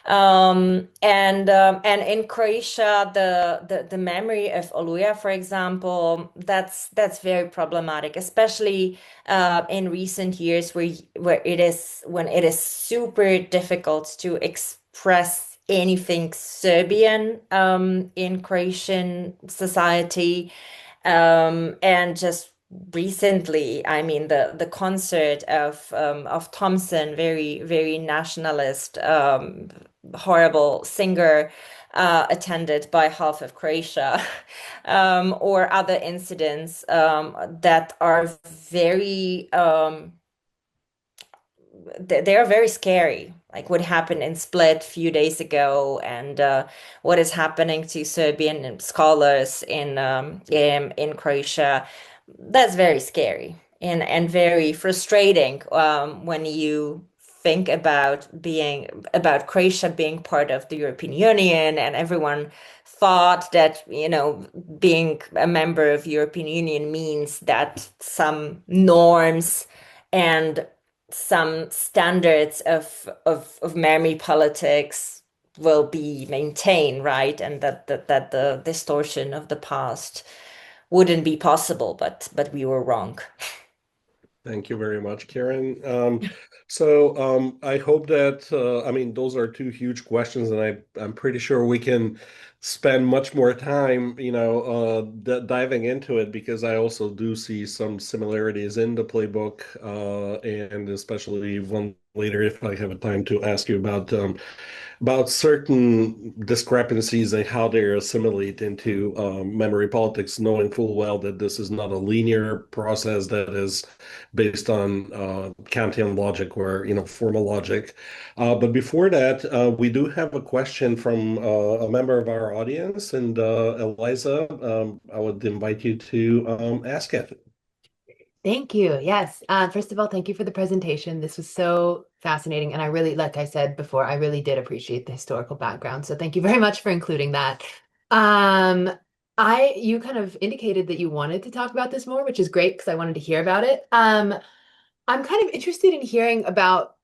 And in Croatia, the memory of Oluja, for example, that's very problematic, especially in recent years when it is super difficult to express anything Serbian in Croatian society. And just recently, I mean, the concert of Thompson, very, very nationalist, horrible singer, attended by half of Croatia, or other incidents that are very they are very scary, like what happened in Split a few days ago, and what is happening to Serbian scholars in Croatia. That's very scary and very frustrating when you think about Croatia being part of the European Union, and everyone thought that, being a member of European Union means that some norms and some standards of memory politics will be maintained, right? And that the distortion of the past wouldn't be possible, but we were wrong. Thank you very much, Karin. I hope that, I mean, those are two huge questions, and I'm pretty sure we can spend much more time, diving into it, because I also do see some similarities in the playbook, and especially one later if I have time to ask you about certain discrepancies and how they assimilate into memory politics, knowing full well that this is not a linear process that is based on Kantian logic or formal logic. But before that, we do have a question from a member of our audience, and Eliza, I would invite you to ask it. Thank you. Yes. First of all, thank you for the presentation. This was so fascinating. And I really, like I said before, I really did appreciate the historical background. So thank you very much for including that. You kind of indicated that you wanted to talk about this more, which is great because I wanted to hear about it. I'm kind of interested in hearing about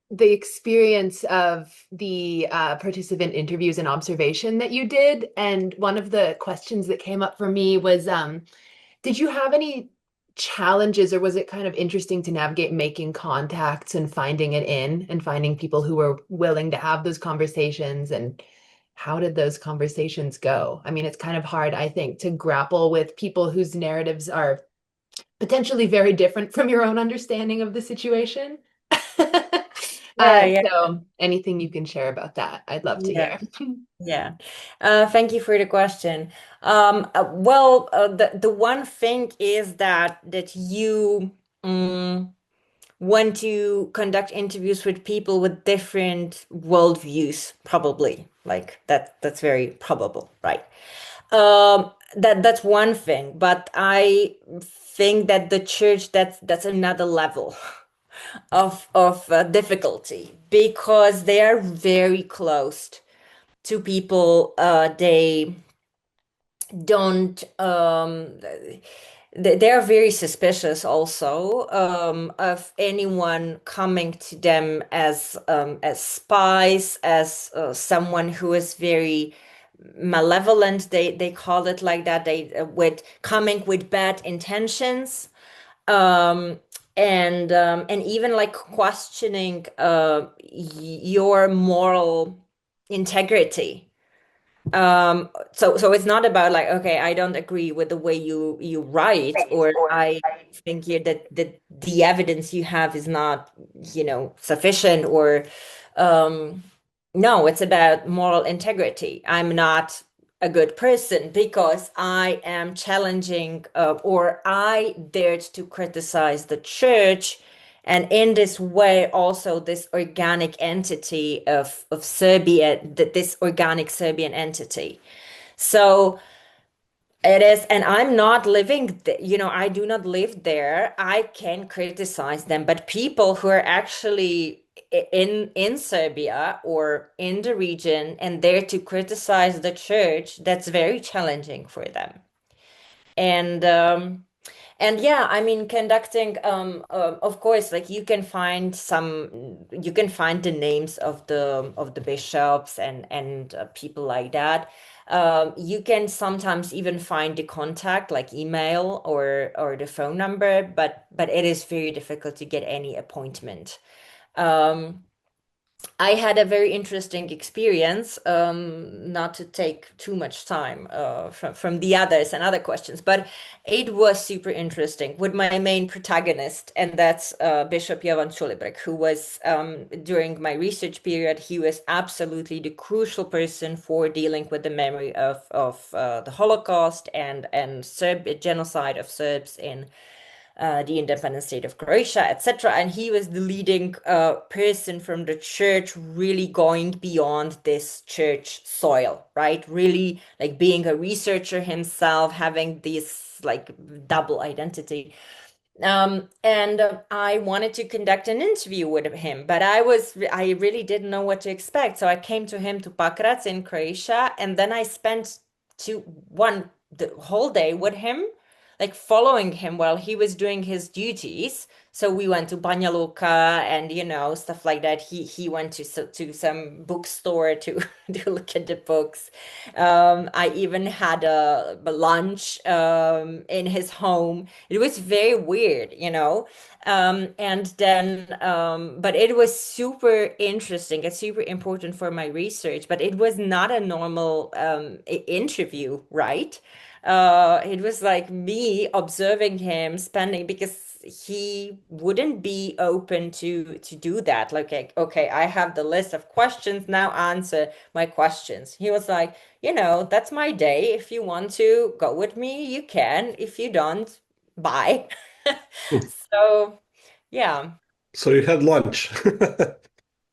the experience of the participant interviews and observation that you did. And one of the questions that came up for me was, did you have any challenges, or was it kind of interesting to navigate making contacts and finding it in and finding people who were willing to have those conversations? And how did those conversations go? I mean, it's kind of hard, I think, to grapple with people whose narratives are potentially very different from your own understanding of the situation. Yeah, yeah, So anything you can share about that, I'd love to yeah. hear. Yeah. Thank you for the question. The one thing is that you want to conduct interviews with people with different worldviews, probably. Like that's very probable, right? That's one thing, but I think that the church that's another level of difficulty because they are very closed to people. They don't they are very suspicious also of anyone coming to them as spies, as someone who is very malevolent. They call it like that. They with coming with bad intentions, um, and even like questioning your moral integrity. So it's not about like, okay, I don't agree with the way you write, or I think you that the evidence you have is not, sufficient, or no, it's about moral integrity. I'm not a good person because I am challenging, or I dared to criticize the church, and in this way, also this organic entity of Serbia, this organic Serbian entity. So it is, and I'm not living, I do not live there. I can criticize them, but people who are actually in Serbia or in the region and there to criticize the church, that's very challenging for them. And and yeah, I mean, conducting, of course, like you can find the names of the bishops and people like that. You can sometimes even find the contact, like email or the phone number, but it is very difficult to get any appointment. Um, I had a very interesting experience, not to take too much time from the others and other questions, but it was super interesting with my main protagonist, and that's Bishop Jovan Culibrek, who was, during my research period, he was absolutely the crucial person for dealing with the memory of the Holocaust and genocide of Serbs in the independent state of Croatia, etc. And he was the leading person from the church, really going beyond this church soil, right? Really like being a researcher himself, having this like double identity. And I wanted to conduct an interview with him, but I really didn't know what to expect. So I came to him to Pakrac in Croatia, and then I spent the whole day with him, like following him while he was doing his duties. So we went to Banja Luka and stuff like that. He went to some bookstore to to look at the books. I even had a lunch in his home. It was very weird, and then, but it was super interesting and super important for my research. But it was not a normal interview, right? It was like me observing him spending, because he wouldn't be open to do that. Like, okay, I have the list of questions, now answer my questions. He was like, that's my day. If you want to go with me, you can. If you don't, bye. So, yeah. So you had lunch.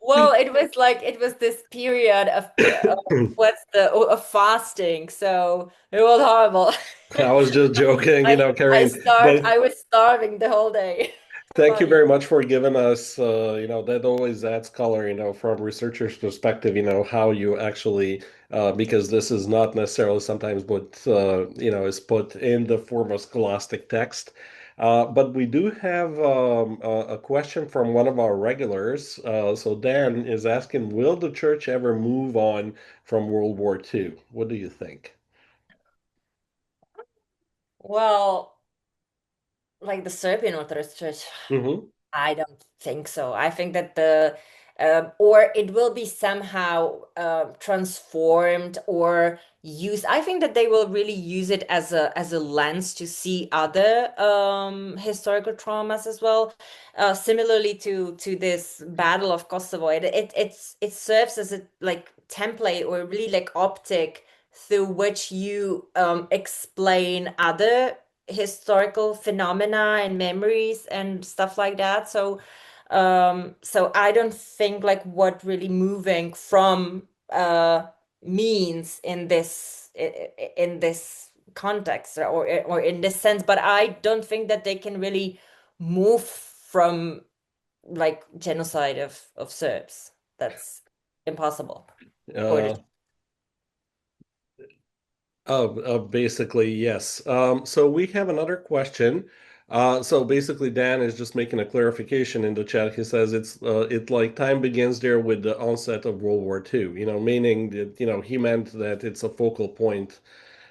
Well, it was this period of what's the of fasting, so it was horrible. I was just joking, Karin, I but was starving the whole day. thank you Funny. very much for giving us, that always adds color, from researchers' perspective, how you actually, because this is not necessarily sometimes what, is put in the form of scholastic text. But we do have a question from one of our regulars. So Dan is asking, will the church ever move on from World War II? What do you think? Well, like the Serbian Orthodox Church. Hmm. I don't think so. I think that or it will be somehow transformed or used. I think that they will really use it as a lens to see other historical traumas as well. Similarly to this Battle of Kosovo, it serves as a like template or really like optic through which you explain other historical phenomena and memories and stuff like that. So I don't think like what really moving from means in this context or in this sense, but I don't think that they can really move from like genocide of Serbs. That's impossible for the. Basically, yes. So we have another question. So basically, Dan is just making a clarification in the chat. He says it like time begins there with the onset of World War II. Meaning that he meant that it's a focal point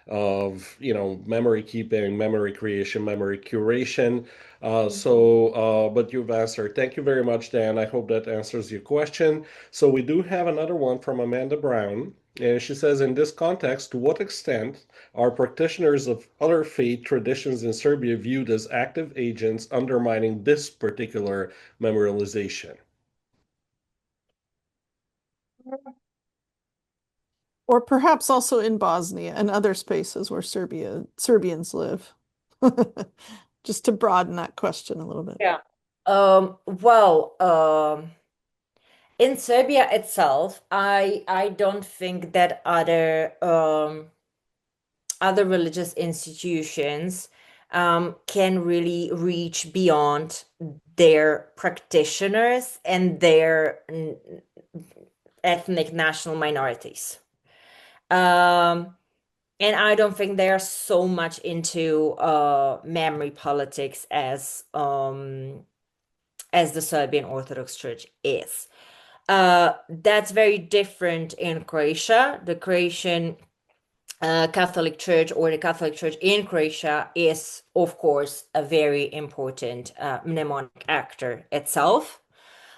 of memory keeping, memory creation, memory curation. But you've answered. Thank you very much, Dan. I hope that answers your question. So we do have another one from Amanda Brown. And she says, in this context, to what extent are practitioners of other faith traditions in Serbia viewed as active agents undermining this particular memorialization? Or perhaps also in Bosnia and other spaces where Serbians live. Just to broaden that question a little bit. Yeah. Well, in Serbia itself, I don't think that other religious institutions can really reach beyond their practitioners and their ethnic national minorities. And I don't think they are so much into memory politics as the Serbian Orthodox Church is. That's very different in Croatia. The Croatian Catholic Church or the Catholic Church in Croatia is, of course, a very important mnemonic actor itself.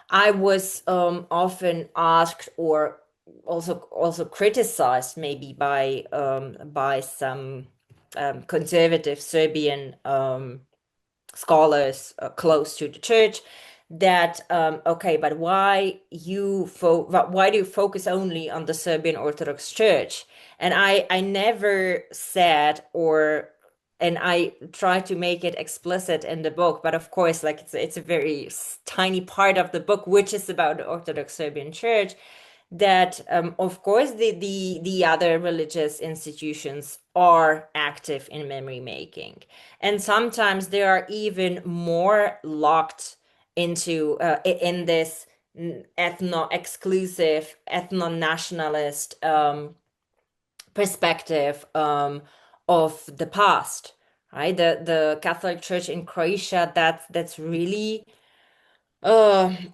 I was often asked or also criticized maybe by some conservative Serbian scholars close to the church that okay, but why do you focus only on the Serbian Orthodox Church? And I never said or and I try to make it explicit in the book, but of course, like it's a very tiny part of the book, which is about the Orthodox Serbian Church, that of course the other religious institutions are active in memory making, and sometimes they are even more locked into in this ethno-exclusive, ethno-nationalist perspective of the past, right? The Catholic Church in Croatia, that's really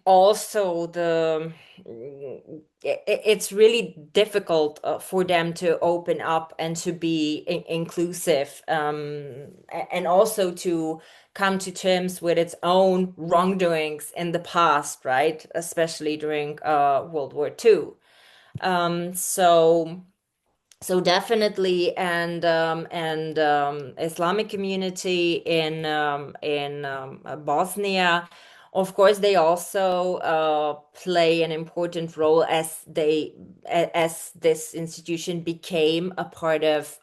also it's really difficult for them to open up and to be inclusive, and also to come to terms with its own wrongdoings in the past, right? Especially during World War II. So definitely, and Islamic community in Bosnia, of course, they also play an important role as this institution became a part of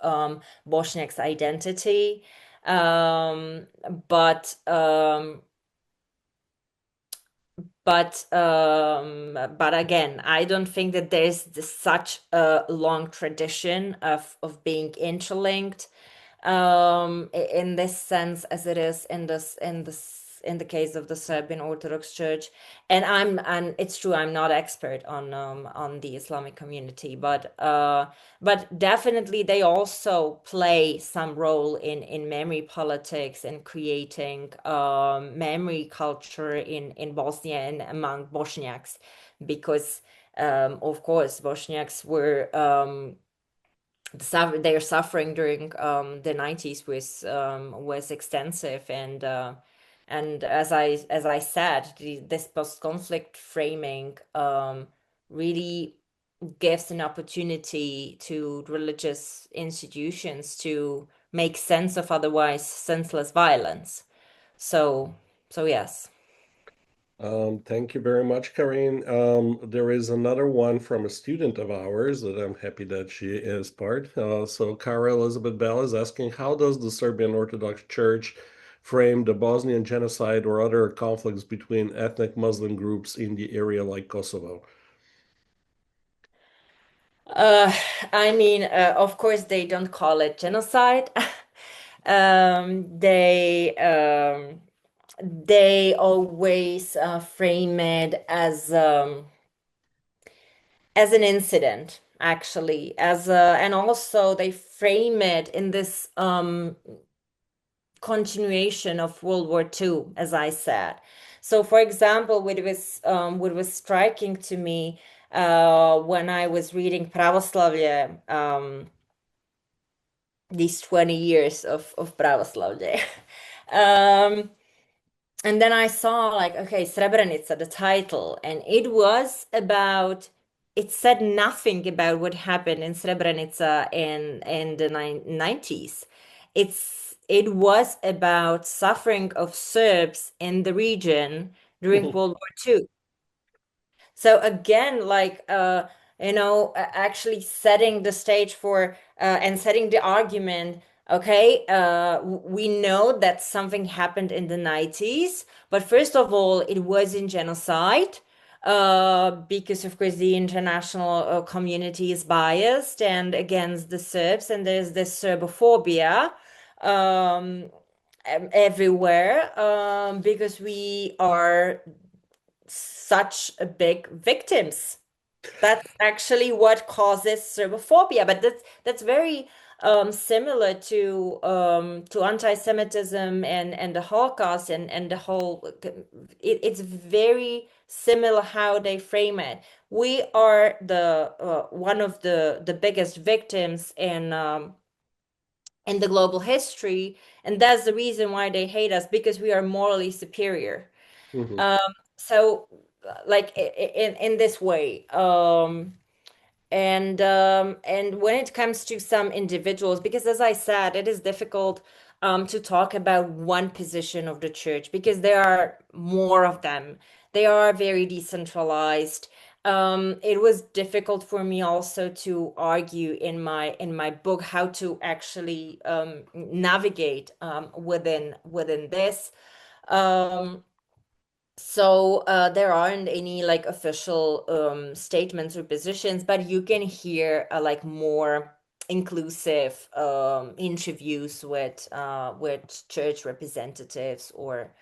Bosniak's identity. Um, but um, but again, I don't think that there's such a long tradition of being interlinked in this sense as it is in the case of the Serbian Orthodox Church. And it's true, I'm not expert on the Islamic community, but definitely they also play some role in memory politics and creating memory culture in Bosnia and among Bosniaks, because of course Bosniaks were their suffering during the 90s was extensive, and as I said, this post-conflict framing really gives an opportunity to religious institutions to make sense of otherwise senseless violence. So yes. Thank you very much, Karin. There is another one from a student of ours that I'm happy that she is part. So Kara Elizabeth Bell is asking, how does the Serbian Orthodox Church frame the Bosnian genocide or other conflicts between ethnic Muslim groups in the area like Kosovo? Uh, I mean, of course, they don't call it genocide. They always frame it as an incident, actually, and also they frame it in this continuation of World War II, as I said. So, for example, what was striking to me when I was reading Pravoslavlje, these 20 years of Pravoslavlje. um, and then I saw like, okay, Srebrenica, the title, and it said nothing about what happened in Srebrenica in the 90s. It was about suffering of Serbs in the region during World War II. So again, like actually setting the stage for and setting the argument. Okay, we know that something happened in the 90s, but first of all, it was in genocide, because of course the international community is biased and against the Serbs, and there's this Serbophobia everywhere, because we are such a big victims. That's actually what causes Serbophobia, but that's very similar to anti-Semitism and the Holocaust and the whole. It's very similar how they frame it. We are the one of the biggest victims in the global history, and that's the reason why they hate us, because we are morally superior. Mhm. Um, so, like in this way, and when it comes to some individuals, because as I said, it is difficult to talk about one position of the church because there are more of them. They are very decentralized. It was difficult for me also to argue in my book how to actually navigate within this. Um, there aren't any like official statements or positions, but you can hear like more inclusive interviews with church representatives, or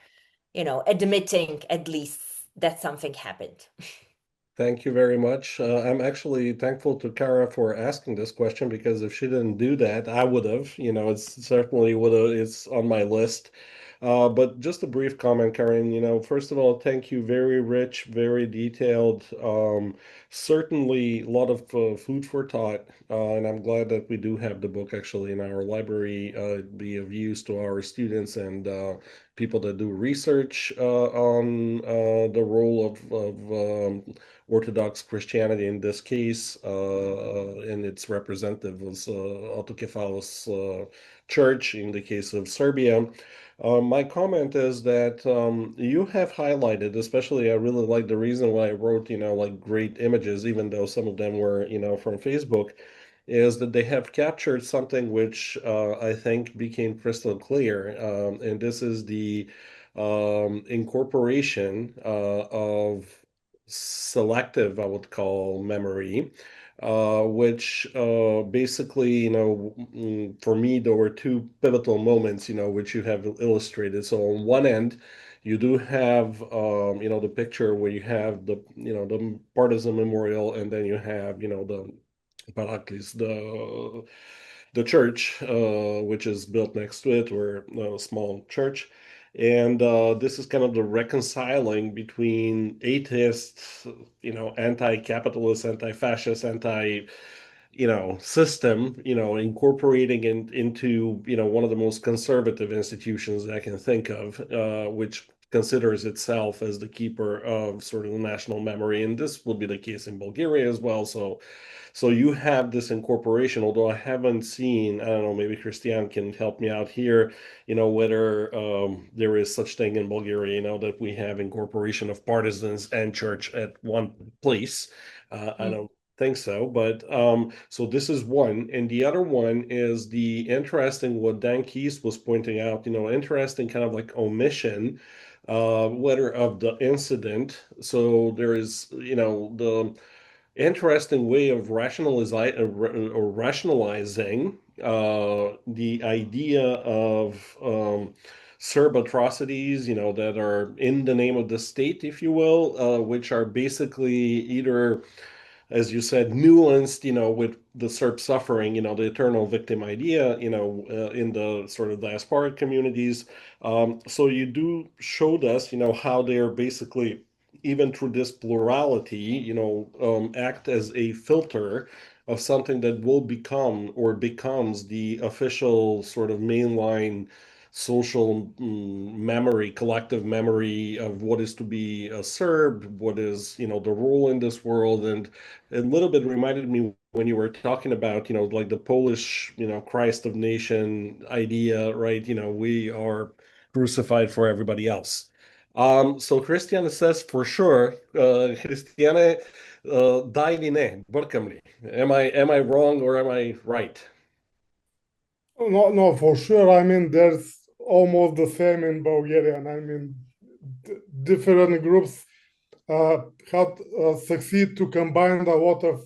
admitting at least that something happened. Thank you very much. I'm actually thankful to Kara for asking this question because if she didn't do that, I would have. It's certainly would have. It's on my list. But just a brief comment, Karin. First of all, thank you. Very rich, very detailed. Certainly a lot of food for thought. And I'm glad that we do have the book actually in our library, be of use to our students and people that do research on the role of Orthodox Christianity in this case, and its representative was Autokephalos Church in the case of Serbia. My comment is that you have highlighted, especially I really like the reason why I wrote, like great images, even though some of them were, from Facebook, is that they have captured something which I think became crystal clear. And this is the incorporation of selective, I would call, memory, which basically, for me, there were two pivotal moments, which you have illustrated. So on one end, you do have, the picture where you have the partisan memorial, and then you have, the Baraklis, the church, which is built next to it, or a small church. And this is kind of the reconciling between atheists, anti-capitalist, anti-fascist, anti, system, incorporating into, one of the most conservative institutions I can think of, which considers itself as the keeper of sort of the national memory. And this will be the case in Bulgaria as well. So you have this incorporation, although I haven't seen, I don't know, maybe Christian can help me out here, whether there is such thing in Bulgaria, that we have incorporation of partisans and church at one place. I don't think so, but so this is one. And the other one is the interesting, what Dan Keys was pointing out, interesting kind of like omission, whether of the incident. So there is, the interesting way of rationalizing the idea of Serb atrocities, that are in the name of the state, if you will, which are basically either, as you said, nuanced, with the Serb suffering, the eternal victim idea, in the sort of diasporic communities. So you do showed us, how they're basically, even through this plurality, act as a filter of something that will become or becomes the official sort of mainline social memory, collective memory of what is to be a Serb, what is, the role in this world. And a little bit reminded me when you were talking about, like the Polish, Christ of nation idea, right? We are crucified for everybody else. So Christiane says for sure, Christiane, daj li ne, brkam li. Am I wrong or am I right? No, no, for sure. I mean, there's almost the same in Bulgarian. I mean, different groups had succeed to combine a lot of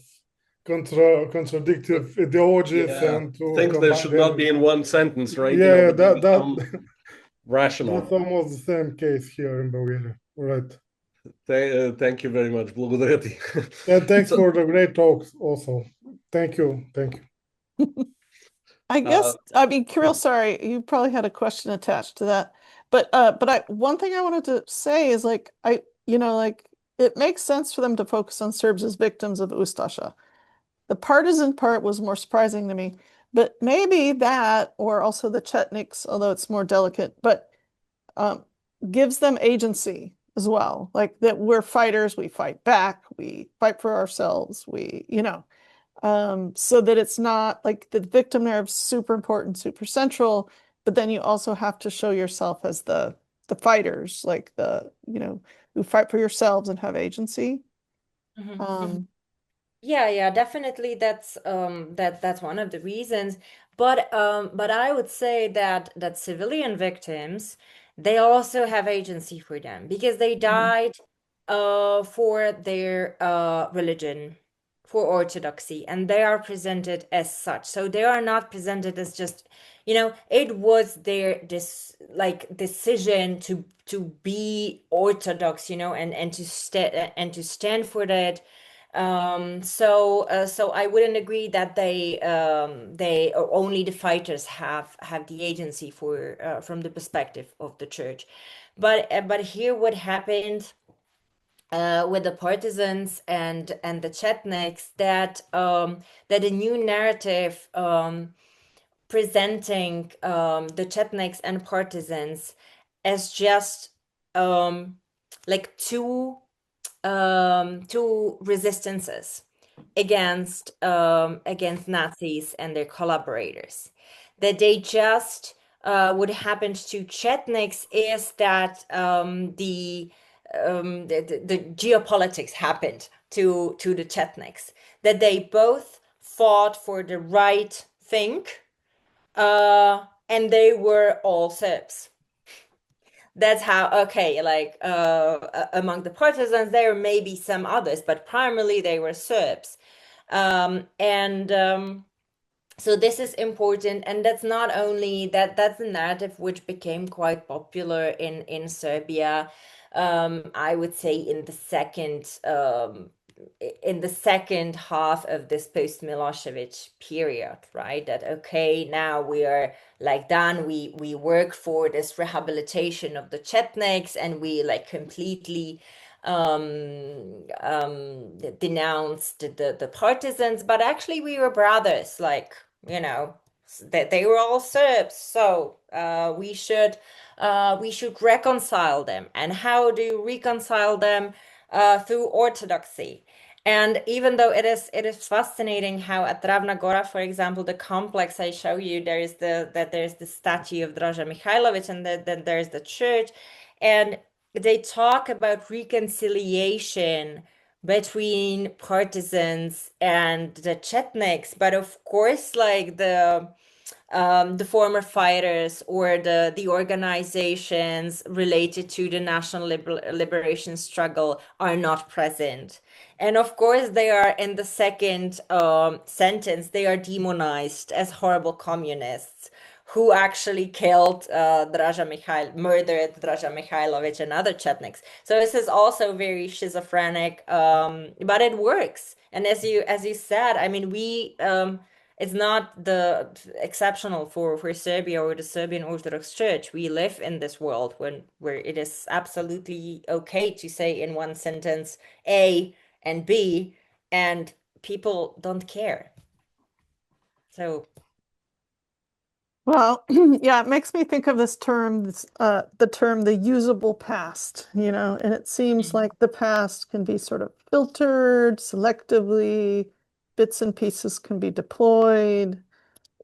contradictive ideologies Yeah, and to things that combine should not them. be in one sentence, right? Yeah, But they that become that's rational. almost the same case here in Bulgaria. Right. Thank you very much. Благодаря ти. And thanks So, for the great talks also. Thank you. Thank you. I guess, I mean, Kirill, sorry, you probably had a question attached to that. But one thing I wanted to say is like like it makes sense for them to focus on Serbs as victims of Ustasha. The partisan part was more surprising to me, but maybe that, or also the Chetniks, although it's more delicate, but gives them agency as well. Like that we're fighters, we fight back, we fight for ourselves, so that it's not like the victim narrative is super important, super central, but then you also have to show yourself as the fighters, like who fight for yourselves and have agency. Yeah, definitely that's one of the reasons. But I would say that civilian victims, they also have agency for them because they died for their religion, for orthodoxy, and they are presented as such. So they are not presented as just, it was their decision to be orthodox, and to stand for that. So I wouldn't agree that they or only the fighters have the agency for from the perspective of the church, but here what happened with the partisans and the Chetniks, that a new narrative presenting the Chetniks and partisans as just like two resistances against Nazis and their collaborators. That they just what happened to Chetniks is that the geopolitics happened to the Chetniks. That they both fought for the right thing, and they were all Serbs. That's how, okay, like among the partisans, there may be some others, but primarily they were Serbs. So this is important, and that's not only that's a narrative which became quite popular in Serbia. I would say in the second half of this post-Milosevic period, right? That okay, now we are like done. We work for this rehabilitation of the Chetniks, and we like completely denounced the partisans, but actually we were brothers, like, that they were all Serbs, so we should reconcile them. And how do you reconcile them? Through orthodoxy. And even though it is fascinating how at Ravna Gora, for example, the complex I show you, there's the statue of Draža Mihailović, and then there's the church, and they talk about reconciliation between partisans and the Chetniks, but of course, like the former fighters or the organizations related to the national liberation struggle are not present. And of course, they are in the second sentence, they are demonized as horrible communists who actually killed murdered Draža Mihailović and other Chetniks. So this is also very schizophrenic, but it works. And as you said, I mean, it's not the exceptional for Serbia or the Serbian Orthodox Church. We live in this world where it is absolutely okay to say in one sentence A and B, and people don't care. So, well, yeah, it makes me think of this term, the term the usable past, and it seems like the past can be sort of filtered selectively, bits and pieces can be deployed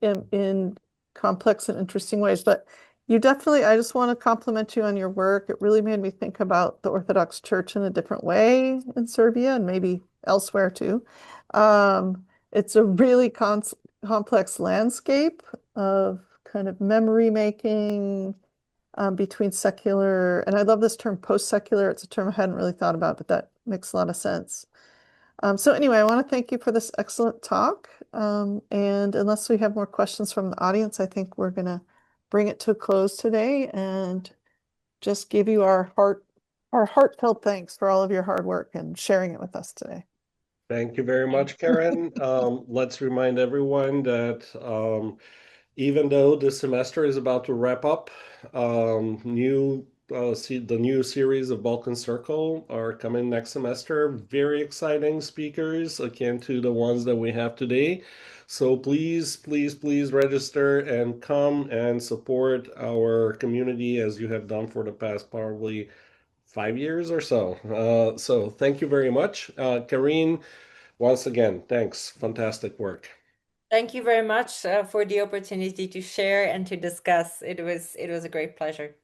in complex and interesting ways. But I just want to compliment you on your work. It really made me think about the Orthodox Church in a different way in Serbia and maybe elsewhere too. It's a really complex landscape of kind of memory making between secular, and I love this term post-secular. It's a term I hadn't really thought about, but that makes a lot of sense. So anyway, I want to thank you for this excellent talk. And unless we have more questions from the audience, I think we're going to bring it to a close today and just give you our heartfelt thanks for all of your hard work and sharing it with us today. Thank you very much, Karin. Let's remind everyone that even though this semester is about to wrap up, the new series of Balkan Circle are coming next semester. Very exciting speakers akin to the ones that we have today. So please, please, please register and come and support our community as you have done for the past probably 5 years or so. So thank you very much. Karin, once again, thanks. Fantastic work. Thank you very much for the opportunity to share and to discuss. It was a great pleasure.